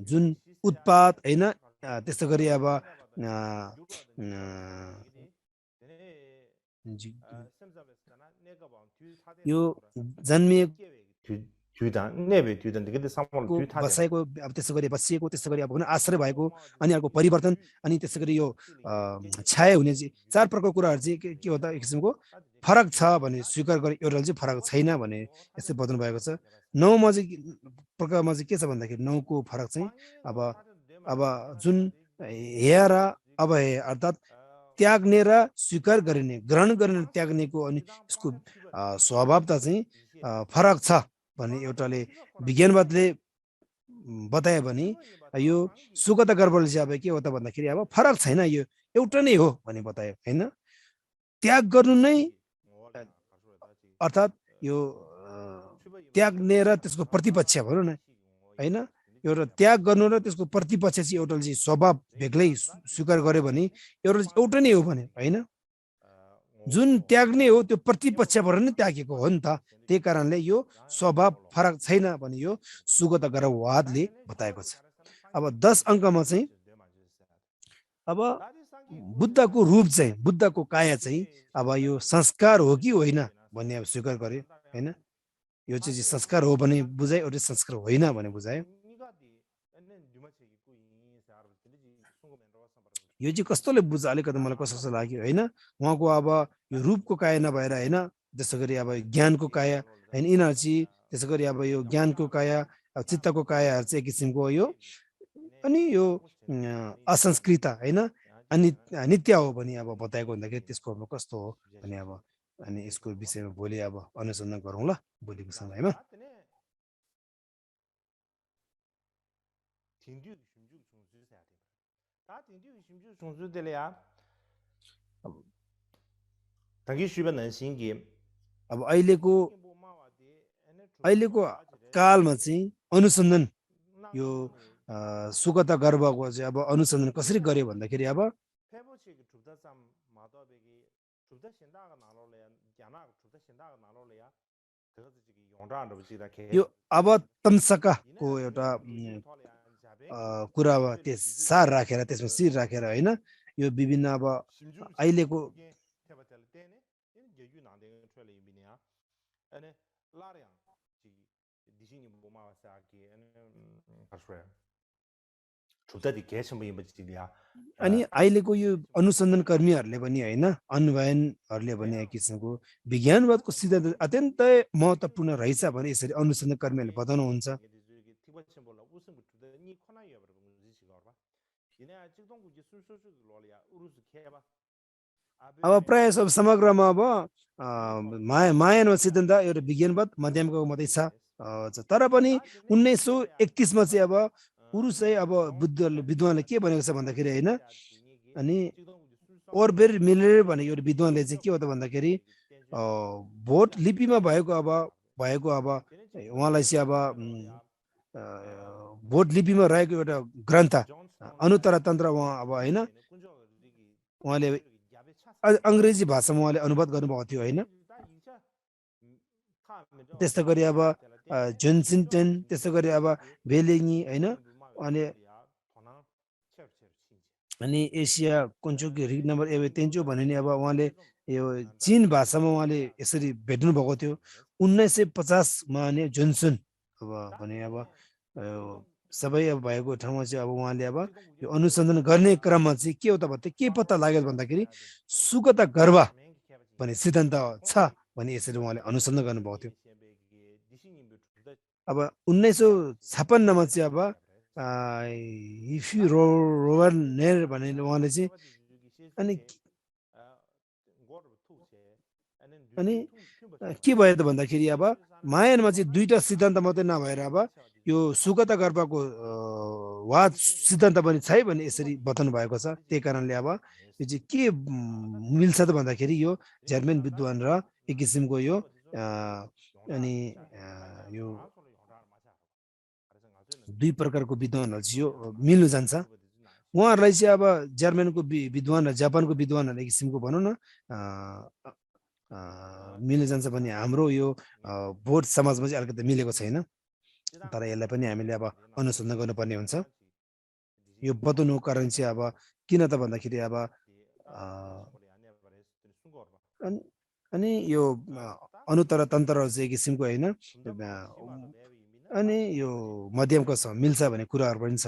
जुन उत्पाद हैन त्यस्तो गरी अब यो जन्मिएको बसाइको अब त्यसो गरी बसिएको त्यसो गरी अब हुन आश्रय भएको अनि अर्को परिवर्तन अनि त्यसो गरी यो छाया हुने चाहिँ चार प्रकारको कुराहरु चाहिँ के हो त एक किसिमको फरक छ भने स्वीकार गरे एउटा चाहिँ फरक छैन भने यस्तै बताउनु भएको छ। 9 मा चाहिँ प्रकारमा चाहिँ के छ भन्दाखेरि 9 को फरक चाहिँ अब जुन हेय र अभय अर्थात् त्याग्ने र स्वीकार गरिने ग्रहण गर्ने त्याग्नेको अनि यसको स्वभावता चाहिँ फरक छ भने एउटाले विज्ञानवादले बताए भने यो सुखद गर्भले चाहिँ अब के हो त भन्दाखेरि अब फरक छैन, यो एउटा नै हो भने बतायो हैन। त्याग गर्नु नै अर्थात् यो त्याग्ने र त्यसको प्रतिपक्ष भनौँ न हैन, एउटा त्याग गर्नु र त्यसको प्रतिपक्ष चाहिँ एउटा चाहिँ स्वभाव बेग्लै स्वीकार गर्यो भने एउटा नै हो भने हैन। जुन त्याग्ने हो त्यो प्रतिपक्षबाट नै त्यागेको हो नि त, त्यही कारणले यो स्वभाव फरक छैन भने यो सुगत गर्भवादले बताएको छ। अब 10 अङ्कमा चाहिँ अब बुद्धको रूप चाहिँ बुद्धको काया चाहिँ अब यो संस्कार हो कि होइन भन्ने अब स्वीकार गर्यो हैन। यो चाहिँ संस्कार हो भने बुझायो, एउटा संस्कार होइन भने बुझायो। यो चाहिँ कस्तोले बुझ्छ अलिकति मलाई कस्तो लाग्यो हैन। उहाँको अब यो रूपको काया नभएर हैन, त्यसो गरी अब ज्ञानको काया हैन, यिनीहरू चाहिँ त्यसो गरी अब यो ज्ञानको काया चित्तको कायाहरू चाहिँ एक किसिमको यो अनि यो असंस्कृत हैन अनि नित्य हो भने अब बताएको हुँदाखेरि त्यसको अब कस्तो हो भने अब अनि यसको विषयमा भोलि अब अनुसन्धान गरौँ ल भोलिको समयमा। अब अहिलेको कालमा चाहिँ अनुसन्धान यो सुगत गर्भको चाहिँ अब अनुसन्धान कसरी गर्यो भन्दाखेरि अब यो अब तम्सकाको एउटा कुरा अब त्यस सार राखेर त्यसमा शिर राखेर हैन, यो विभिन्न अब अहिलेको अनि अहिलेको यो अनुसन्धान कर्मीहरूले पनि हैन अन्वयनहरूले पनि एक किसिमको विज्ञानवादको सिद्धान्त अत्यन्तै महत्त्वपूर्ण रहेछ भने यसरी अनुसन्धान कर्मीहरूले बताउनुहुन्छ। अब प्राय सब समग्रमा अब मायानवाद सिद्धान्त एउटा विज्ञानवाद माध्यमको मात्रै छ, तर पनि 1931 मा चाहिँ अब पुरुष चाहिँ अब विद्वानले के भनेको छ भन्दाखेरि हैन, अनि ओर्बेर मिलर भन्ने एउटा विद्वानले चाहिँ के हो त भन्दाखेरि भोट लिपिमा भएको अब उहाँलाई चाहिँ अब भोट लिपिमा रहेको एउटा ग्रन्थ अनुत्तरा तन्त्र उहाँ अब हैन उहाँले अंग्रेजी भाषामा उहाँले अनुवाद गर्नुभएको थियो हैन। त्यस्तै गरी अब जोन्सिन्टन त्यस्तै गरी अब भेलिङी हैन अनि एसिया कुनचुकी रिग नम्बर 1 तेन्चो भन्ने नि अब उहाँले यो चीन भाषामा उहाँले यसरी भेट्नु भएको थियो 1950 मा ने जोन्सन अब भने अब सबै अब भएको ठाउँमा चाहिँ अब उहाँले अब यो अनुसन्धान गर्ने क्रममा चाहिँ के हो त भन्दा के पत्ता लाग्यो भन्दाखेरि सुगत गर्भ भन्ने सिद्धान्त छ भने यसरी उहाँले अनुसन्धान गर्नुभएको थियो। अब 1956 मा चाहिँ अब इफी रोवरनेर भन्ने उहाँले चाहिँ अनि के भयो त भन्दाखेरि अब मायानमा चाहिँ दुईटा सिद्धान्त मात्रै नभएर अब यो सुगत गर्भको वाद सिद्धान्त पनि छ भने यसरी बताउनु भएको छ। त्यही कारणले अब यो चाहिँ के मिल्छ त भन्दाखेरि यो जर्मन विद्वान र एक किसिमको यो अनि यो दुई प्रकारको विद्वानहरू चाहिँ यो मिल्नु जान्छ उहाँहरूलाई चाहिँ अब जर्मनको विद्वान र जापानको विद्वानहरू एक किसिमको भनौँ न मिल्नु जान्छ भने हाम्रो यो बौद्ध समाजमा चाहिँ अलिकति मिलेको छैन तर यसलाई पनि हामीले अब अनुसन्धान गर्नुपर्ने हुन्छ यो बताउनुको कारण चाहिँ अब किन त भन्दाखेरि अब अनि यो अनुतर तन्त्रहरू चाहिँ एक किसिमको होइन अनि यो मध्यमको मिल्छ भन्ने कुराहरू पनि छ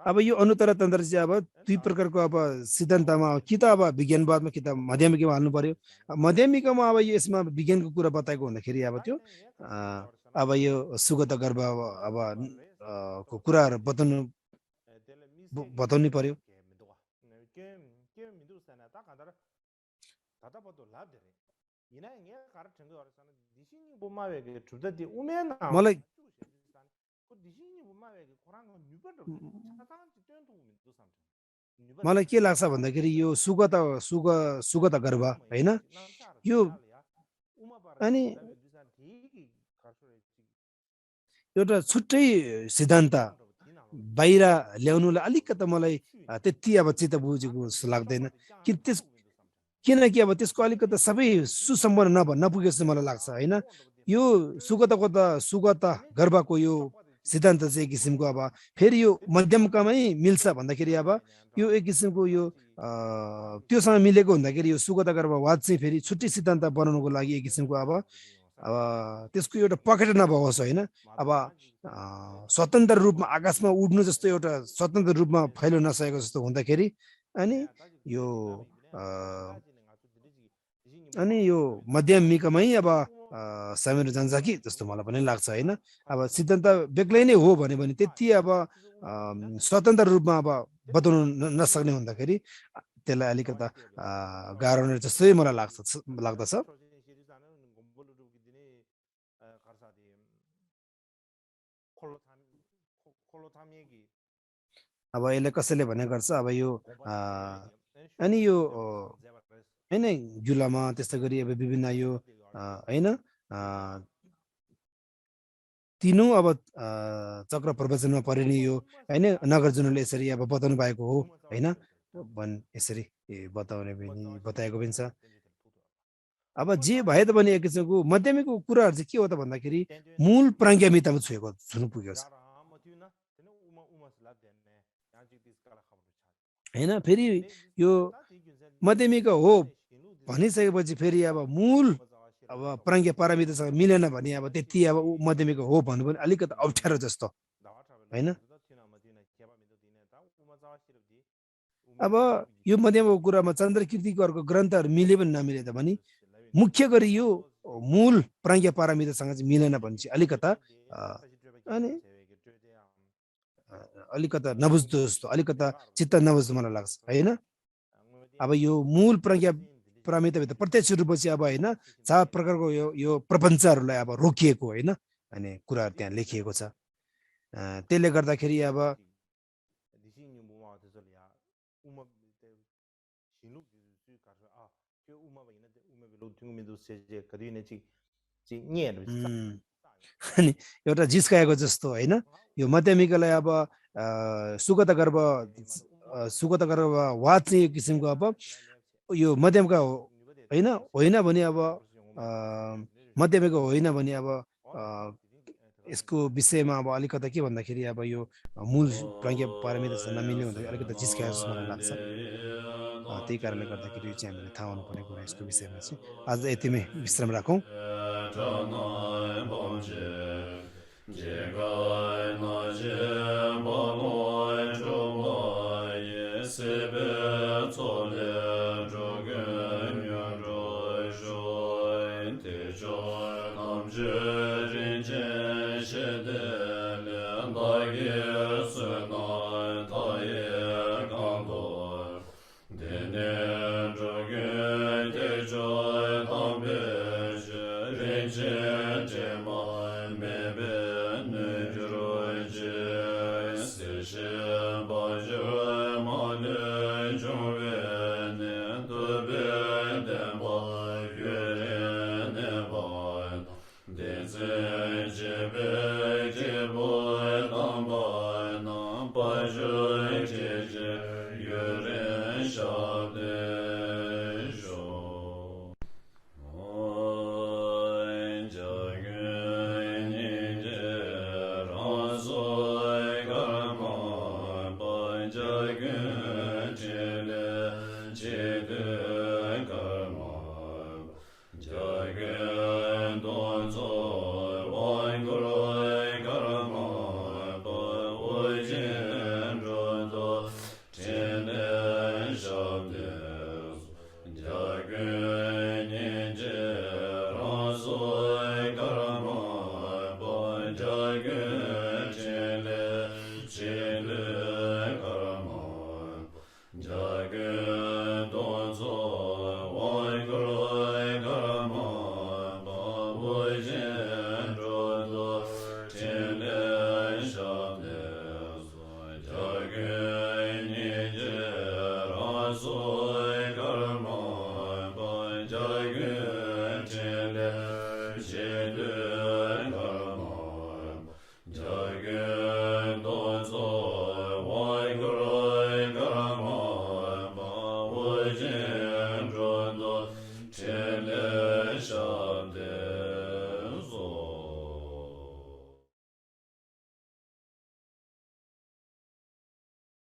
अब यो अनुतर तन्त्र चाहिँ अब दुई प्रकारको अब सिद्धान्तमा कि त अब विज्ञानवादमा कि त माध्यमिकमा हाल्नु पर्यो माध्यमिकमा अब यसमा विज्ञानको कुरा बताएको हुँदाखेरि अब त्यो अब यो सुगत गर्भ अब को कुराहरू बताउनु पर्यो मलाई मलाई के लाग्छ भन्दाखेरि यो सुगत गर्भ होइन यो अनि एउटा छुट्टै सिद्धान्त बाहिर ल्याउनुलाई अलिकति मलाई त्यति अब चित्त बुझेको जस्तो लाग्दैन किनकि अब त्यसको अलिकति सबै सुसम्पन्न नपुगेको जस्तो मलाई लाग्छ होइन यो सुगत गर्भको यो सिद्धान्त चाहिँ एक किसिमको अब फेरि यो मध्यमकामै मिल्छ भन्दाखेरि अब यो एक किसिमको यो त्योसँग मिलेको हुँदाखेरि यो सुगत गर्भवाद चाहिँ फेरि छुट्टै सिद्धान्त बनाउनुको लागि एक किसिमको अब त्यसको एउटा पकेट नभओस् होइन अब स्वतन्त्र रूपमा आकाशमा उड्नु जस्तो एउटा स्वतन्त्र रूपमा फैलो नसकेको जस्तो हुँदाखेरि अनि यो मध्यमिकमै अब सामेल जान्छ कि जस्तो मलाई पनि लाग्छ होइन अब सिद्धान्त बेग्लै नै हो भने त्यति अब स्वतन्त्र रूपमा अब बताउनु नसक्ने हुँदाखेरि त्यसलाई अलिकता गाह्रो नै जस्तै मलाई लाग्दछ अब यसले कसैले भने गर्छ अब यो अनि यो होइन जुलामा त्यस्तै गरी अब विभिन्न यो होइन तीनौं अब चक्र प्रवचनमा परिने यो होइन नागार्जुनले यसरी अब बताउनु भएको हो होइन यसरी बताएको पनि छ अब जे भए त पनि एक किसिमको मध्यमिकको कुराहरू चाहिँ के हो त भन्दाखेरि मूल प्राज्ञमिकतामा छुनु पुगेको छ होइन फेरि यो मध्यमिक हो भनिसकेपछि फेरि अब मूल अब प्राज्ञ पारमितासँग मिलेन भने अब त्यति अब मध्यमिक हो भन्नु पनि अलिकति अप्ठ्यारो जस्तो होइन अब यो मध्यमको कुरामा चन्द्रकीर्तिको अर्को ग्रन्थहरू मिले पनि नमिले त भने मुख्य गरी यो मूल प्राज्ञ पारमितासँग चाहिँ मिलेन भने चाहिँ अलिकता नबुझ्दो जस्तो अलिकता चित्त नबुझ्दो मलाई लाग्छ होइन अब यो मूल प्राज्ञ पारमिताभित्र प्रत्यक्ष रूपमा चाहिँ अब होइन 4 प्रकारको यो प्रपञ्चहरूलाई अब रोकिएको होइन अनि कुराहरू त्यहाँ लेखिएको छ त्यसले गर्दाखेरि अब अनि एउटा जिस्काएको जस्तो होइन यो मध्यमिकलाई अब सुगत गर्भवाद चाहिँ एक किसिमको अब यो मध्यमका होइन भने अब मध्यमिक होइन भने अब यसको विषयमा अब अलिकता के भन्दाखेरि अब यो मूल प्राज्ञ पारमितासँग नमिल्ने हुँदा अलिकति जिस्काएको जस्तो मलाई लाग्छ त्यही कारणले गर्दाखेरि चाहिँ हामीले थाहा हुनुपर्ने कुरा यसको विषयमा चाहिँ आज यतिमै विश्राम राखौँ Dance jebe jibo